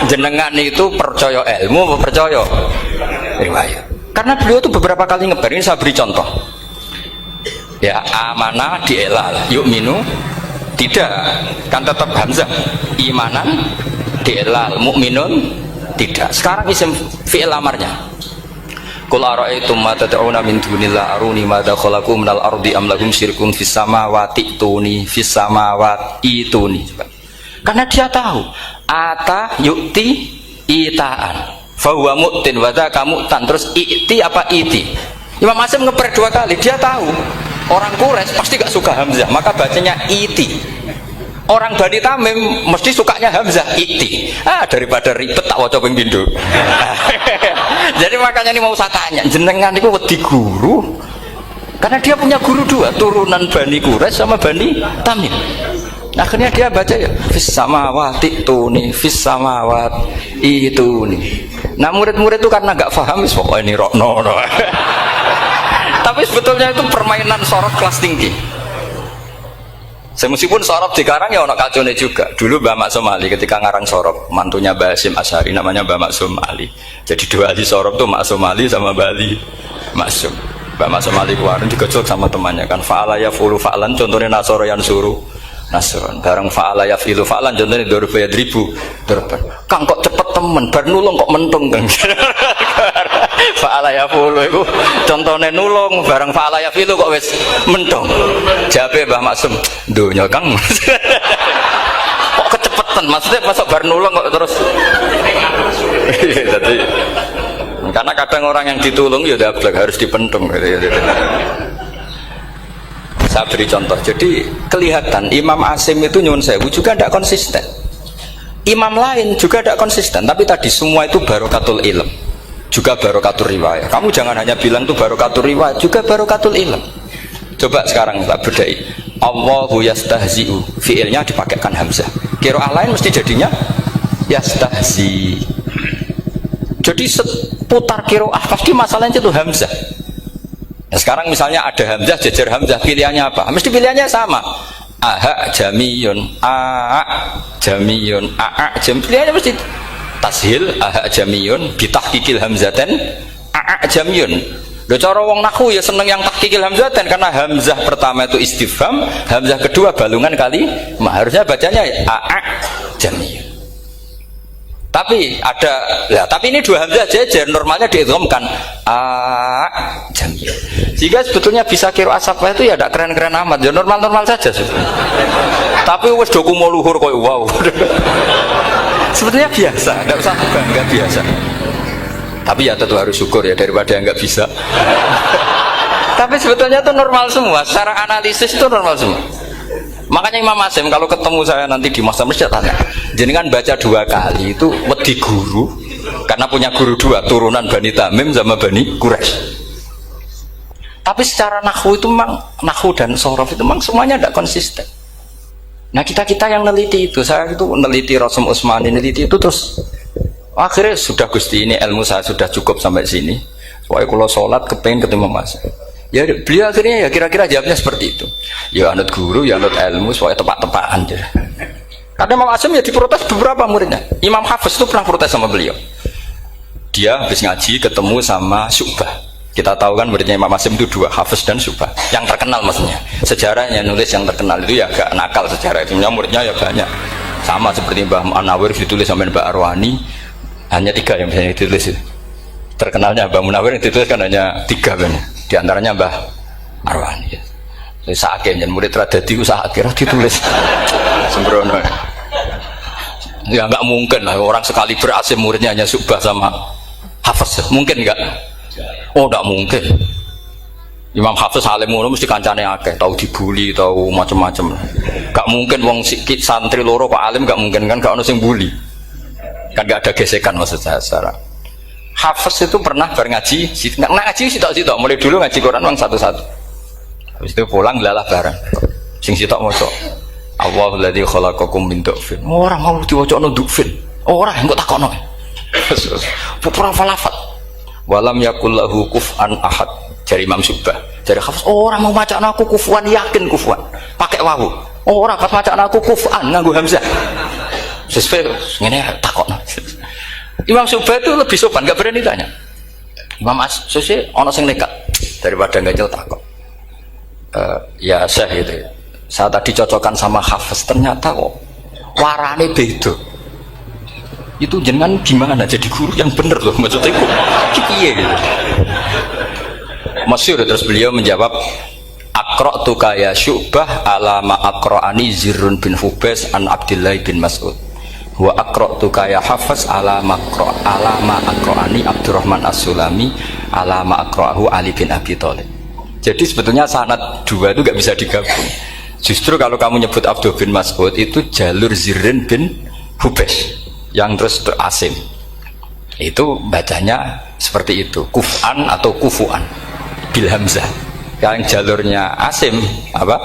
Jenengan itu percaya ilmu apa percaya riwayat? Karena beliau itu beberapa kali ngebar, ini saya beri contoh. Ya amanah dielal yu'minu tidak kan tetap hamzah imanan dielal mukminun tidak. Sekarang isim fi'il amarnya qul ara'aytum ma tad'una min dunillah aruni madza khalaqu minal ardi am lahum syirkun fis samawati tuni fis samawati tuni. Karena dia tahu ata yu'ti itaan fa huwa mu'tin wa dzaka mu'tan. Terus i'ti apa iti. Imam Asim ngeper dua kali. Dia tahu orang Quraisy pasti gak suka Hamzah, maka bacanya iti. Orang Bani Tamim mesti sukanya Hamzah, iti. Daripada ribet tak waca ping pindho. Jadi makanya ini mau saya tanya, jenengan niku wedi guru? Karena dia punya guru dua, turunan Bani Quraisy sama Bani Tamim. Akhirnya dia baca ya fis samawati tuni fis samawati ituni. Nah murid-murid itu karena gak paham wis pokoke ini rokno. Tapi sebetulnya itu permainan sorot kelas tinggi. Meskipun sorot dikarang ya ono kacone juga. Dulu Mbah Maksum Ali ketika ngarang sorot, mantunya Mbah Hasyim Asy'ari namanya Mbah Maksum Ali. Jadi dua ahli sorot tuh Maksum Ali sama Mbah Ali Maksum. Mbah Maksum Ali kemarin digojok sama temannya kan fa'ala yafulu fa'lan, contohnya nasoro yang suruh nasron. Bareng fa'ala yafilu fa'lan, contohnya dorba yadribu dorban. Kang kok cepet temen bar nulung kok mentung kan. Fa'ala yafulu itu contohnya nulung, bareng fa'ala yafilu kok wis mentung. Jawabe Mbah Maksum donya Kang. Kok kecepetan, maksudnya masuk bar nulung kok terus. Jadi karena kadang orang yang ditulung ya dablek harus dipentung gitu. Saya beri contoh. Jadi kelihatan Imam Asim itu nyuwun sewu juga tidak konsisten. Imam lain juga tidak konsisten. Tapi tadi semua itu barokatul ilm, juga barokatul riwayat. Kamu jangan hanya bilang itu barokatul riwayat, juga barokatul ilm. Coba sekarang tak bedai. Allahu yastahzi'u, fiilnya dipakaikan hamzah. Qiraah lain mesti jadinya yastahzi. Jadi seputar qiraah pasti masalahnya itu hamzah. Nah, sekarang misalnya ada hamzah jejer hamzah, pilihannya apa? Mesti pilihannya sama. Aha jamiyun, a jamiyun, a jam. Pilihannya mesti tashil aha jamiyun, bitahqiqil hamzaten a jamiyun. Lho cara wong nahwu ya seneng yang tahqiqil hamzaten karena hamzah pertama itu istifham, hamzah kedua balungan kali, harusnya bacanya a jamiyun. Tapi ada, ya, tapi ini dua hamzah jejer, normalnya diidghamkan a jamiyun. Jika sebetulnya bisa qiraah safah itu ya tidak keren-keren amat, ya normal-normal saja sebetulnya. Tapi wis doku mau luhur koyo wow. Sebetulnya biasa, tidak usah bangga, biasa. Tapi ya tentu harus syukur ya daripada yang nggak bisa. Tapi sebetulnya itu normal semua, secara analisis itu normal semua. Makanya Imam Asim kalau ketemu saya nanti di masa masjid tanya, jenengan baca dua kali itu wedi guru karena punya guru dua, turunan Bani Tamim sama Bani Quraisy. Tapi secara nahwu itu memang nahwu dan sorof itu memang semuanya tidak konsisten. Nah kita yang neliti itu, saya itu neliti Rasul Utsmani, neliti itu terus akhirnya sudah Gusti ini ilmu saya sudah cukup sampai sini. Soalnya kalau sholat kepengen ketemu Mas. Ya beliau akhirnya ya kira-kira jawabnya seperti itu. Ya anut guru, ya anut ilmu, supaya tepat-tepatan aja. Karena Imam Asim ya diprotes beberapa muridnya. Imam Hafiz itu pernah protes sama beliau. Dia habis ngaji ketemu sama Syu'bah. Kita tahu kan muridnya Imam Asim itu dua, Hafiz dan Syu'bah. Yang terkenal maksudnya. Sejarahnya nulis yang terkenal itu ya agak nakal sejarah itu. Muridnya ya banyak. Sama seperti Mbah Munawir ditulis sama Mbah Arwani. Hanya 3 yang bisa ditulis itu. Terkenalnya Mbah Munawir yang ditulis kan hanya 3 banyak. Di antaranya Mbah Arwani. Sakit dan murid radadi sakit ditulis. Sembrono. Ya nggak mungkin lah orang sekali berasim muridnya hanya Syu'bah sama Hafiz. Mungkin nggak? Oh nggak mungkin. Imam Hafiz alim ngono mesti kancane akeh, tahu dibully, tahu macam-macam. Nggak mungkin wong sikit santri loro kok alim, nggak mungkin kan, nggak ono sing bully. Kan nggak ada gesekan maksud saya secara. Hafiz itu pernah ngaji, nggak ngaji sitok-sitok, mulai dulu ngaji Quran uang satu-satu. Habis itu pulang lalah bareng. Sing sitok moco. Allahul ladzi khalaqakum min du'fin. Orang mau diwacana du'fin. Orang engko takono. Pura falafat. Walam yakul lahu kuf'an ahad. Dari Imam Syu'bah. Dari Hafiz, orang mau macana aku kufuan, yakin kufuan. Pakai wawu. Orang pas macana aku kuf'an nganggo hamzah. Sesuai ngene takono. Imam Syu'bah itu lebih sopan, gak berani tanya. Imam As-Susi ono sing nekat daripada nggak jauh takut. Ya Syekh gitu. Saya tadi cocokkan sama Hafiz, ternyata kok warane beda. Itu jenengan gimana jadi guru yang bener loh, maksudnya itu piye gitu. Masyhur terus beliau menjawab, Aqra'tu ya Syu'bah ala ma aqra'ani Zirrun bin Hubais an Abdullah bin Mas'ud. Wa aqra'tu ya Hafiz ala ma aqra'ani Abdurrahman As-Sulami ala ma aqra'ahu Ali bin Abi Thalib. Jadi sebetulnya sanad dua itu gak bisa digabung. Justru kalau kamu nyebut Abdul bin Mas'ud itu jalur Zirrin bin Hubais yang terus Asim. Itu bacanya seperti itu, kuf'an atau kufu'an bil hamzah. Yang jalurnya Asim apa?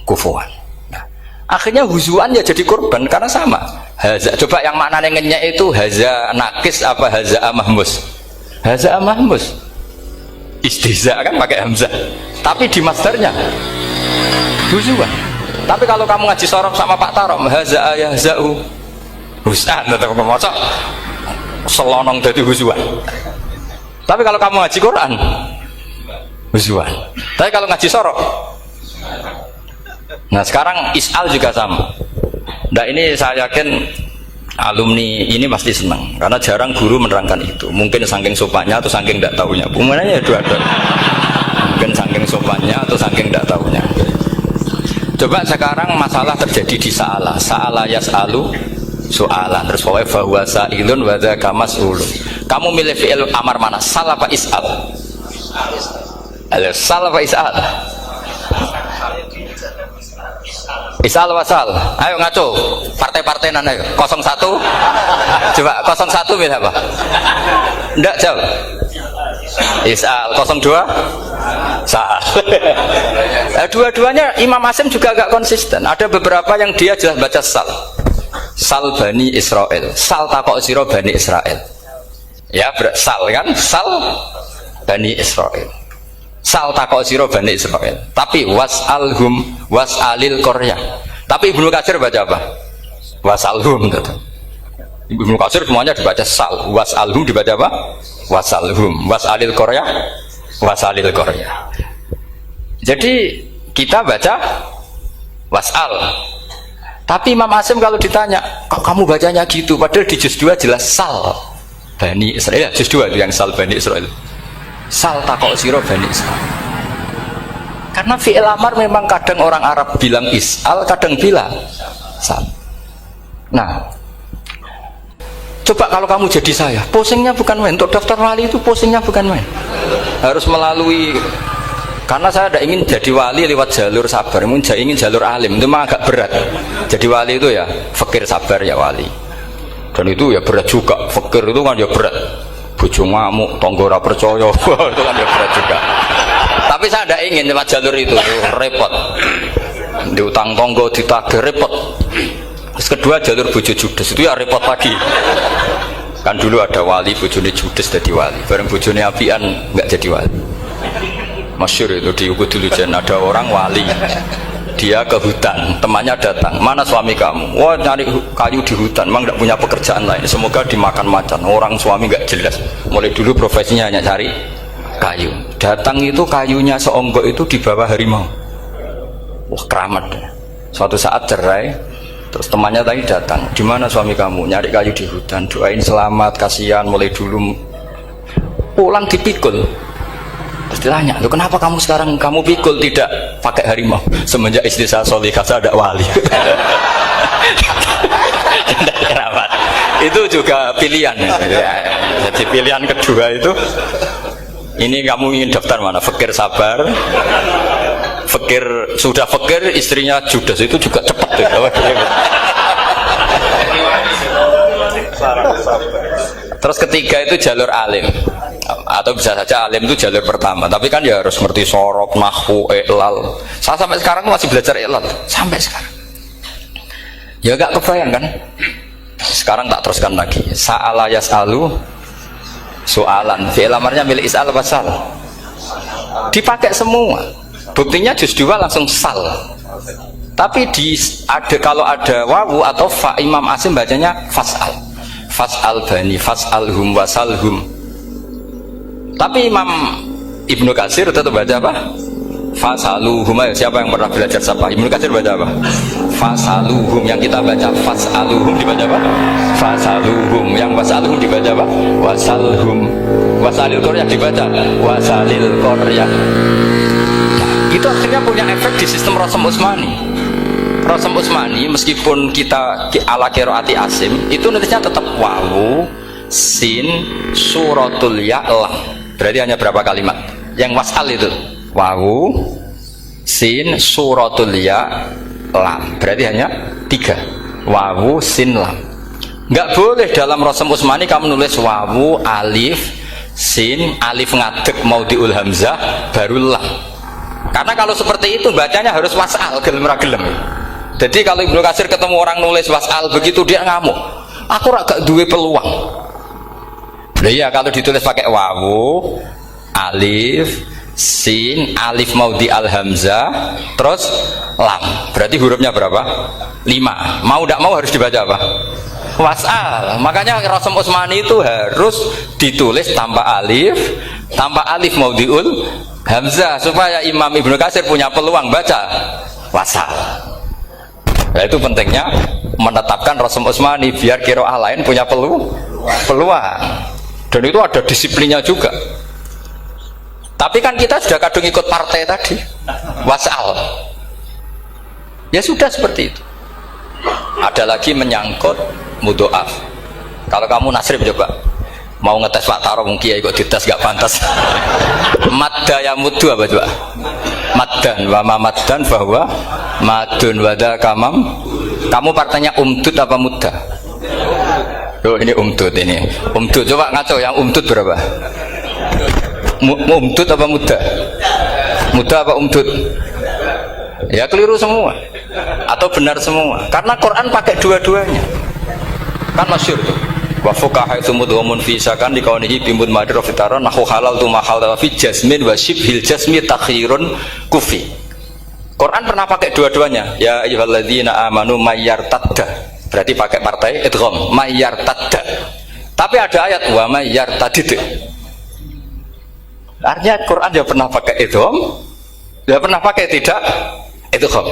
Kufu'an. Akhirnya huzuan ya jadi korban karena sama. Haza, coba yang maknanya ngenyek itu haza nakis apa haza mahmus? Haza mahmus. Istihza kan pakai hamzah. Tapi di masdarnya huzuan. Tapi kalau kamu ngaji sorof sama Pak Tarom, haza yahza'u husan atau ngomong selonong dari huzuan. Tapi kalau kamu ngaji Quran huzuan. Tapi kalau ngaji sorof. Nah sekarang is'al juga sama. Nah ini saya yakin alumni ini pasti senang karena jarang guru menerangkan itu. Mungkin saking sopannya atau saking tidak tahunya. Bagaimana ya dua-dua. Mungkin saking sopannya atau saking tidak tahunya. Coba sekarang masalah terjadi di Sa'ala yas'alu soalan. Terus pokoknya bahwa sa'ilun wa dzaka mas'ulun. Kamu milih fi'il amar mana? Sal apa is'al? Sal apa is'al? Isal wasal, ayo ngaco, partai-partai nana, 01, coba 01 milih apa? Enggak jawab. Isal 02, sal. Dua-duanya Imam Asim juga agak konsisten. Ada beberapa yang dia jelas baca sal, sal Bani Israel, sal takok siro Bani Israel. Ya sal kan, sal Bani Israel. Sal takok siro Bani Israel. Tapi was'alhum was'alil Korea. Tapi Ibnu Katsir baca apa? Was'alhum. Ibnu Katsir semuanya dibaca sal. Was'alhum dibaca apa? Was'alhum. Was'alil Korea. Was'alil Korea. Jadi kita baca was'al. Tapi Imam Asim kalau ditanya, kok kamu bacanya gitu? Padahal di juz 2 jelas sal Bani Israel. Juz 2 itu yang sal Bani Israel. Sal takok siro Bani Israel. Karena fi'il amar memang kadang orang Arab bilang is'al, kadang bilang sal. Nah, coba kalau kamu jadi saya, posingnya bukan main. Untuk daftar wali itu posingnya bukan main. Harus melalui, karena saya tidak ingin jadi wali lewat jalur sabar, ingin jalur alim. Itu memang agak berat. Jadi wali itu ya fakir sabar ya wali. Dan itu ya berat juga. Fakir itu kan ya berat. Bojo ngamuk, tonggo ora percaya, itu kan ya berat juga. Tapi saya tidak ingin lewat jalur itu, repot. Diutang tonggo, ditagih, repot. Terus kedua jalur bojo judes, itu ya repot lagi. Kan dulu ada wali bojone judes jadi wali, bareng bojone apian nggak jadi wali. Masyhur itu di Ukudulujan, ada orang wali, dia ke hutan, temannya datang, mana suami kamu? Wah, nyari kayu di hutan, memang tidak punya pekerjaan lain, semoga dimakan macan. Orang suami nggak jelas, mulai dulu profesinya hanya cari kayu. Datang itu kayunya seonggok itu di bawah harimau. Wah, keramat. Suatu saat cerai, terus temannya tadi datang, di mana suami kamu? Nyari kayu di hutan, doain selamat, kasihan, mulai dulu. Pulang dipikul. Terus ditanya, lu kenapa kamu sekarang kamu pikul tidak pakai harimau? Semenjak istri saya solihah, saya ada wali. Itu juga pilihan. Jadi pilihan kedua itu, ini kamu ingin daftar mana? Fakir sabar, fakir sudah fakir, istrinya judes, itu juga cepat tuh. Terus ketiga itu jalur alim, atau bisa saja alim itu jalur pertama, tapi kan ya harus ngerti sorok, nahwu, i'lal. Saya sampai sekarang masih belajar i'lal, sampai sekarang ya gak kebayang kan. Sekarang tak teruskan lagi. Sa'ala yas'alu soalan, fi'il amarnya milik is'al wasal, dipakai semua. Buktinya juz 2 langsung sal. Tapi kalau ada wawu atau fa, Imam Asim bacanya fas'al, fas'al bani, fas'alhum, wasalhum. Tapi Imam Ibnu Katsir tetap baca apa? Fasaluhum. Siapa yang pernah belajar siapa? Ibnu Katsir baca apa? Fasaluhum. Yang kita baca fasaluhum dibaca apa? Fasaluhum. Yang wasaluhum dibaca apa? Wasalhum. Wasalil Korea dibaca wasalil Korea. Nah, itu akhirnya punya efek di sistem Rasam Utsmani. Rasam Utsmani meskipun kita ala qiraati Asim, itu nulisnya tetap wawu, sin, suratul ya, lam. Berarti hanya berapa kalimat? Yang wasal itu wawu, sin, suratul ya, lam. Berarti hanya 3. Wawu, sin, lam. Nggak boleh dalam Rasam Utsmani kamu nulis wawu, alif, sin, alif ngadeg maudhi'ul hamzah, baru lam. Karena kalau seperti itu bacanya harus wasal, gelem ra gelem. Jadi kalau Ibnu Katsir ketemu orang nulis wasal begitu dia ngamuk. Aku agak duwe peluang. Nah, iya kalau ditulis pakai wawu, alif, sin, alif maudhi al hamzah, terus lam. Berarti hurufnya berapa? 5. Mau tidak mau harus dibaca apa? Wasal. Makanya Rasam Utsmani itu harus ditulis tanpa alif maudhiul hamzah supaya Imam Ibnu Katsir punya peluang baca wasal. Nah, itu pentingnya menetapkan Rasam Utsmani biar qiraah lain punya peluang. Dan itu ada disiplinnya juga. Tapi kan kita sudah kadung ikut partai tadi, wasal. Ya sudah seperti itu. Ada lagi menyangkut mudhoaf. Kalau kamu nasrib coba mau ngetes Pak Taro mungkin ya ikut dites gak pantas. Madda ya mudhu apa coba? Maddan wa ma maddan bahwa madun wada kamam. Kamu partainya umdud apa mudda? Oh ini umdud ini. Umdud coba ngaco yang umdud berapa? Umdud apa mudda? Mudda apa umdud? Ya keliru semua atau benar semua karena Quran pakai dua-duanya kan masyhur tuh wa fuqaha mudhamun fi sakan di kaunihi bimud madra fitaran nahu halal tu mahal fi jasmin wa shibhil jasmi takhirun kufi. Quran pernah pakai dua-duanya. Ya ayyuhalladzina amanu mayyartadda, berarti pakai partai idgham mayyartadda. Tapi ada ayat wa mayyartadid, artinya Quran dia pernah pakai idgham, dia pernah pakai tidak idgham.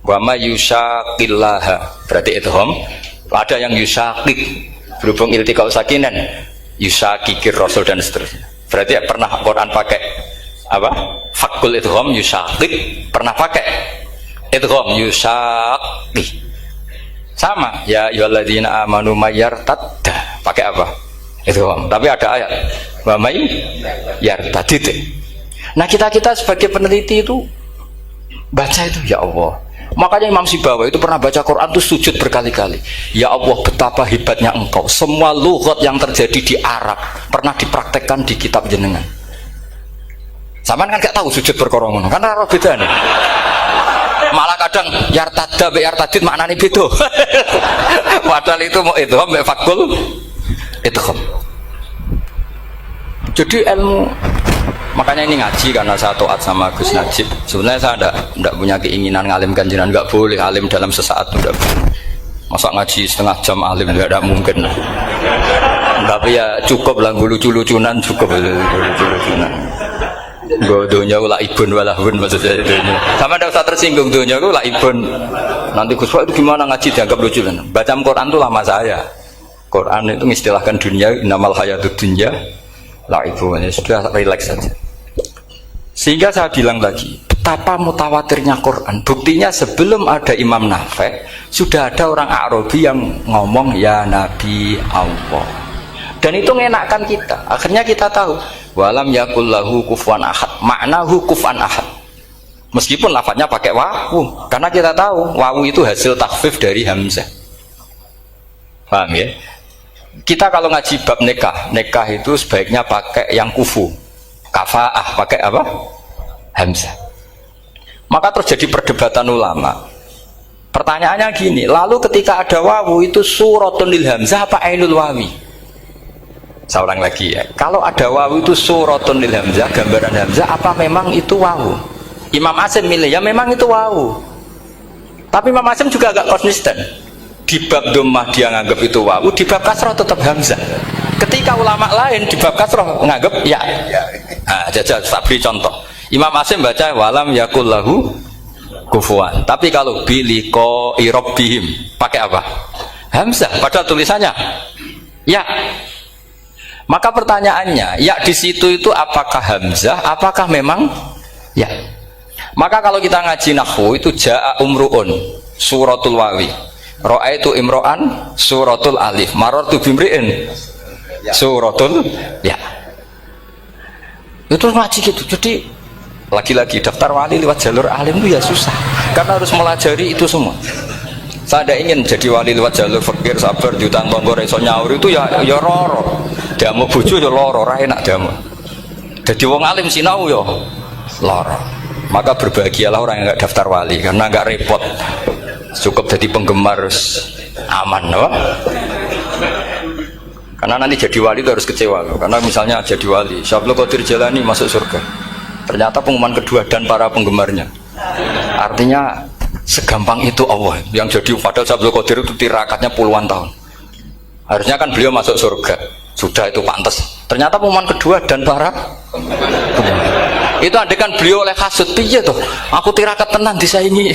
Wa may yushaqillaha, berarti idgham. Ada yang yushaqik berhubung iltiqau sakinan, yushaqikir rasul dan seterusnya. Berarti pernah Quran pakai apa? Fakul idgham yushaqik, pernah pakai idgham yushaqi. Sama ya ayyuhalladzina amanu mayyartadda, pakai apa? Idgham. Tapi ada ayat wa may yartadid. Nah, kita sebagai peneliti itu baca itu ya Allah. Makanya Imam Sibawa itu pernah baca Quran itu sujud berkali-kali. Ya Allah, betapa hebatnya engkau. Semua lughat yang terjadi di Arab pernah dipraktekkan di kitab jenengan. Sampean kan gak tahu sujud perkara ngono. Kan ora beda nih. Malah kadang yartada be yartadid maknane beda. Padahal itu mau idgham be fakul idgham. Jadi ilmu Makanya ini ngaji karena saya taat sama Gus Najib. Sebenarnya saya enggak punya keinginan ngalimkan jenengan, enggak boleh alim dalam sesaat itu enggak boleh. Masa ngaji setengah jam alim enggak mungkin. Tapi ya cukup lah lucu-lucunan cukup lucu-lucunan. Dunia ulah ibun walahun maksudnya dunia. Sama ada usah tersinggung dunia ulah ibun. Nanti Gus Pak itu gimana ngaji dianggap lucu kan? Baca Quran itu lama saya. Quran itu mengistilahkan dunia innamal hayatud dunya laibun. Sudah relax saja. Sehingga saya bilang lagi, betapa mutawatirnya Quran. Buktinya sebelum ada Imam Nafi, sudah ada orang Arabi yang ngomong ya Nabi Allah. Dan itu ngenakkan kita. Akhirnya kita tahu walam yakullahu kufuwan ahad. Maknahu kufuwan ahad. Meskipun lafadznya pakai wawu, karena kita tahu wawu itu hasil takhfif dari hamzah. Paham ya? Kita kalau ngaji bab nikah itu sebaiknya pakai yang kufu. Kafaah pakai apa? Hamzah. Maka terjadi perdebatan ulama. Pertanyaannya gini, lalu ketika ada wawu itu suratun lil hamzah apa ainul wawi? Saya ulang lagi ya. Kalau ada wawu itu suratun lil hamzah, gambaran hamzah, apa memang itu wawu? Imam Asim milih ya memang itu wawu. Tapi Imam Asim juga agak konsisten. Di bab dhammah dia nganggap itu wawu, di bab kasrah tetap hamzah. Ketika ulama lain di bab kasrah nganggap ya. Nah, jajal tak beri contoh. Imam Asim baca walam yakullahu kufuwan. Tapi kalau biliko irobbihim pakai apa? Hamzah. Padahal tulisannya ya. Maka pertanyaannya, ya di situ itu apakah hamzah? Apakah memang ya? Maka kalau kita ngaji nahwu itu jaa umruun suratul wawi, ra'aitu imro'an suratul alif, marartu bimri'in suratul ya. Itu ngaji gitu. Jadi lagi-lagi daftar wali lewat jalur alim itu ya susah, karena harus melajari itu semua. Saya tidak ingin jadi wali lewat jalur fakir sabar diutang tonggo reso nyaur itu ya roro. Damu bojo ya loro, ora enak damu. Jadi wong alim sinau ya loro. Maka berbahagialah orang yang enggak daftar wali karena enggak repot. Cukup jadi penggemar aman, no? Karena nanti jadi wali itu harus kecewa, no? Karena misalnya jadi wali, Syabul Qadir Jalani masuk surga. Ternyata pengumuman kedua dan para penggemarnya. Artinya segampang itu Allah yang jadi, padahal Syabul Qadir itu tirakatnya puluhan tahun. Harusnya kan beliau masuk surga, sudah itu pantas. Ternyata pengumuman kedua dan para itu andai kan beliau oleh kasut piye tuh, aku tirakat tenan disaingi.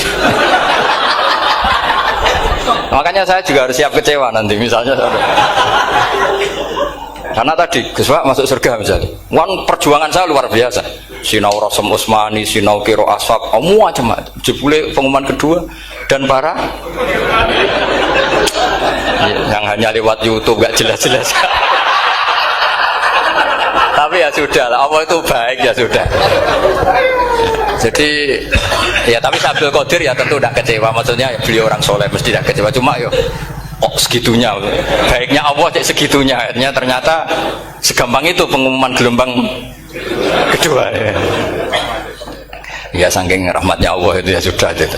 Makanya saya juga harus siap kecewa nanti misalnya. Karena tadi Gus Pak masuk surga misalnya, perjuangan saya luar biasa. Sinau Rasul Utsmani, sinau Kiro Aswab, semua macam-macam. Jebule pengumuman kedua dan para yang hanya lewat YouTube gak jelas-jelas. Tapi ya sudah lah, Allah itu baik ya sudah. Jadi ya tapi Syabul Qadir ya tentu tidak kecewa, maksudnya ya, beliau orang soleh mesti tidak kecewa, cuma yo segitunya baiknya Allah cek segitunya, akhirnya ternyata segampang itu pengumuman gelombang kedua ya saking rahmatnya Allah itu ya sudah gitu.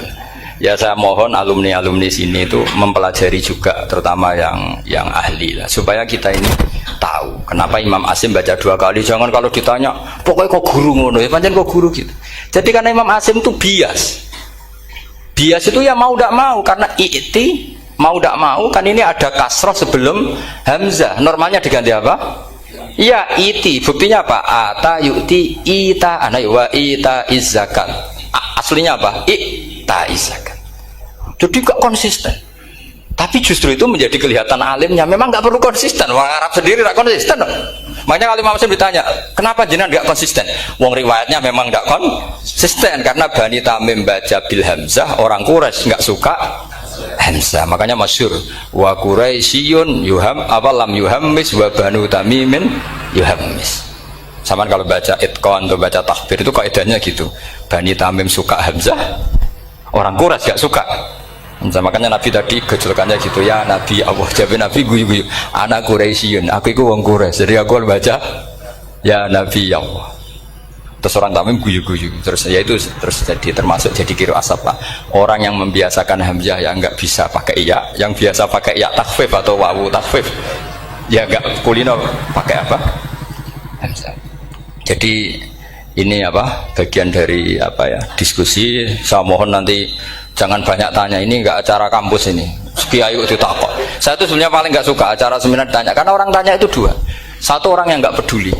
Ya saya mohon alumni-alumni sini itu mempelajari juga, terutama yang ahli lah, supaya kita ini tahu kenapa Imam Asim baca 2 kali. Jangan kalau ditanya pokoknya kok guru ngono ya, pancen kok guru gitu. Jadi karena Imam Asim itu bias itu ya mau tidak mau, karena i'ti mau tidak mau kan ini ada kasroh sebelum hamzah, normalnya diganti apa? Iya iti. Buktinya apa? Ata yu'ti ita ana wa ita izzakat. Aslinya apa? Ita izzakat. Jadi gak konsisten. Tapi justru itu menjadi kelihatan alimnya. Memang gak perlu konsisten. Orang Arab sendiri gak konsisten. Makanya kalau Imam Asim ditanya, kenapa jenengan gak konsisten? Wong riwayatnya memang gak konsisten karena Bani Tamim baca bil hamzah, orang Quraisy gak suka hamzah. Makanya masyhur wa Quraisyun yuham awalam yuhammis wa Banu Tamimin yuhammis. Sama kalau baca itqan atau baca takbir itu kaidahnya gitu. Bani Tamim suka hamzah, orang Quraisy gak suka. Makanya Nabi tadi gejolkannya gitu, ya Nabi Allah, jawab Nabi guyu-guyu, anak Quraisyun, aku itu wong Quraisy, jadi aku baca ya Nabi Allah. Terus orang Tamim guyu-guyu, terus ya itu terus jadi termasuk jadi kiro asap lah. Orang yang membiasakan hamzah yang nggak bisa pakai iya, yang biasa pakai iya takhfif atau wawu takhfif, ya nggak kulino pakai apa? Hamzah. Jadi ini apa bagian dari apa ya diskusi. Saya mohon nanti jangan banyak tanya, ini enggak acara kampus ini. Kiai itu takut. Saya itu sebenarnya paling enggak suka acara seminar tanya, karena orang tanya itu dua. Satu orang yang enggak peduli.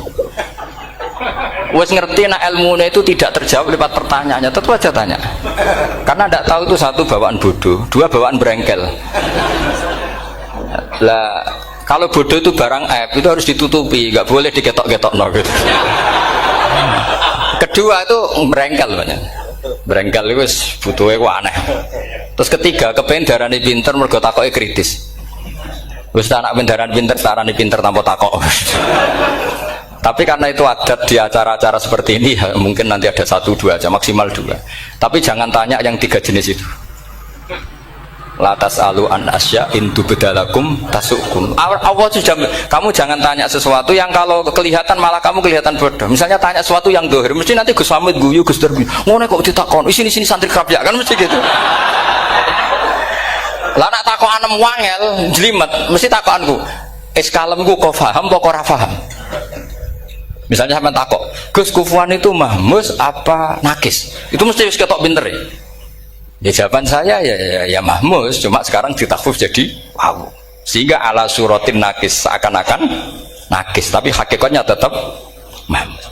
Wes ngerti nak ilmunya itu tidak terjawab lewat pertanyaannya, tetap aja tanya. Karena tidak tahu itu satu bawaan bodoh, dua bawaan berengkel. Lah kalau bodoh itu barang aib itu harus ditutupi, nggak boleh diketok-ketok no, gitu. Kedua itu berengkel banyak. Berengkel itu butuhnya aneh. Terus ketiga kepengen darani pinter mergo takoke kritis. Wis anak pindaran pinter, tarani pinter tanpa takok. Tapi karena itu adat di acara-acara seperti ini ya, mungkin nanti ada satu dua aja, maksimal dua. Tapi jangan tanya yang tiga jenis itu. Latas alu an asya intu bedalakum tasukum. Allah sudah, kamu jangan tanya sesuatu yang kalau kelihatan malah kamu kelihatan bodoh. Misalnya tanya sesuatu yang dohir, mesti nanti Gus Samit guyu Gus Derbi. Ngono kok ditakon, sini santri kerap ya kan mesti gitu. Lah nak takon anem wangel jlimet, mesti takonku. Kalemku kok paham apa ora paham? Misalnya sampean takok, Gus kufuan itu mahmus apa nakis? Itu mesti wis ketok pinter ya. Ya jawaban saya ya mahmus, cuma sekarang ditakhfif jadi wow. Sehingga ala suratin nakis seakan-akan nakis, tapi hakikatnya tetap mahmus.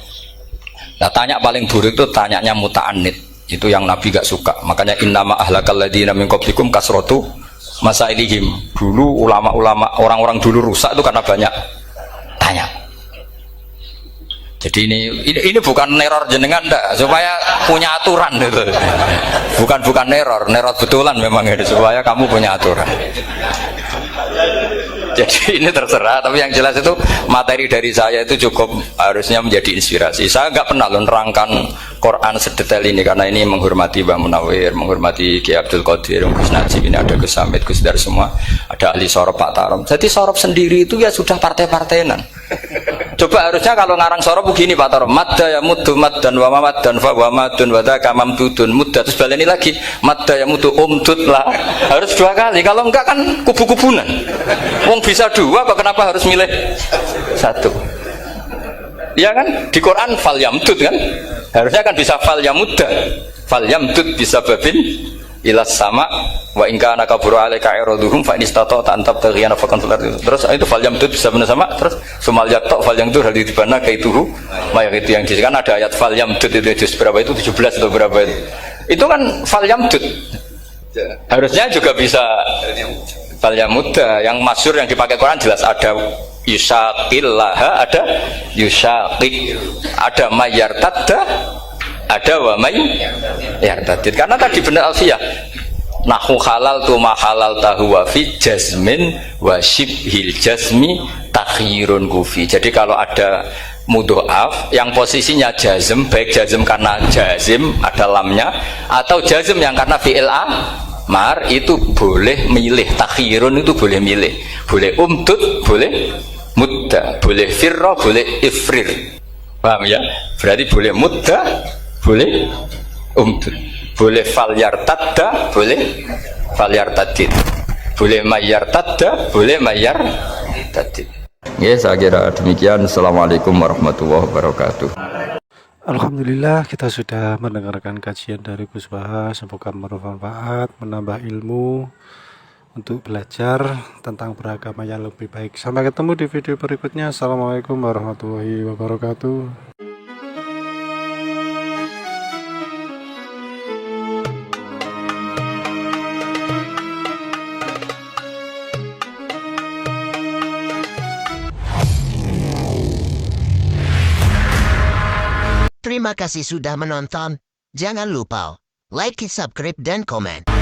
Nah, tanya paling buruk itu tanyanya muta'annid. Itu yang Nabi gak suka. Makanya innama ahlakal ladzina min qablikum kasratu masailihim. Dulu ulama-ulama orang-orang dulu rusak itu karena banyak tanya. Jadi ini bukan neror jenengan ndak, supaya punya aturan gitu. Bukan neror betulan memang itu supaya kamu punya aturan. Jadi ini terserah, tapi yang jelas itu materi dari saya itu cukup harusnya menjadi inspirasi. Saya nggak pernah nerangkan Quran sedetail ini karena ini menghormati Mbah Munawir, menghormati Ki Abdul Qadir, Gus Najib, ini ada Gus Samit, Gus Dar semua, ada ahli sorop Pak Tarom. Jadi sorop sendiri itu ya sudah partai-partainan. Coba harusnya kalau ngarang sorop begini Pak Tarom, madda ya muddu maddan wa mamaddan fa wa madun wa dzaka mamdudun mudda, terus baleni lagi madda ya muddu umdud lah. Harus dua kali, kalau enggak kan kubu-kubunan. Wong bisa dua kok kenapa harus milih satu? Ya kan di Quran fal yamdud kan, harusnya kan bisa fal yamudda, fal yamdud bisa babin ilas sama wa in kana kaburu alaika iraduhum fa inistata ta'antab taghiyana faqan fil ardi. Terus itu fal yamdud bisa benar sama, terus sumal yaqta fal yamdud hal dibana kaituhu mayak itu yang kan ada ayat fal yamdud itu juz berapa itu 17 atau berapa itu. Itu kan fal yamdud. Harusnya juga bisa fal yamudda. Yang masyhur yang dipakai Quran jelas ada yusaqillaha, ada yusaqi, ada mayyartadda, ada wa mayyartadid. Karena tadi benar Alfiyah, nahu halal tu ma halal tahu wa fi jazmin wa shibhil jazmi takhirun kufi. Jadi kalau ada mudhoaf yang posisinya jazm, baik jazm karena jazim ada lamnya atau jazm yang karena fi'il amar, itu boleh milih. Takhirun itu boleh milih, boleh umdud, boleh mudda, boleh firra, boleh ifrir. Paham ya? Berarti boleh mudda, boleh umdud, boleh fal yartadda, boleh fal yartadid, boleh mayyartadda, boleh mayyartadid. Ya, saya kira demikian. Assalamualaikum warahmatullahi wabarakatuh. Alhamdulillah, kita sudah mendengarkan kajian dari Gus Baha. Semoga bermanfaat, menambah ilmu untuk belajar tentang beragama yang lebih baik. Sampai ketemu di video berikutnya. Assalamualaikum warahmatullahi wabarakatuh. Terima kasih sudah menonton. Jangan lupa like, subscribe, dan komen.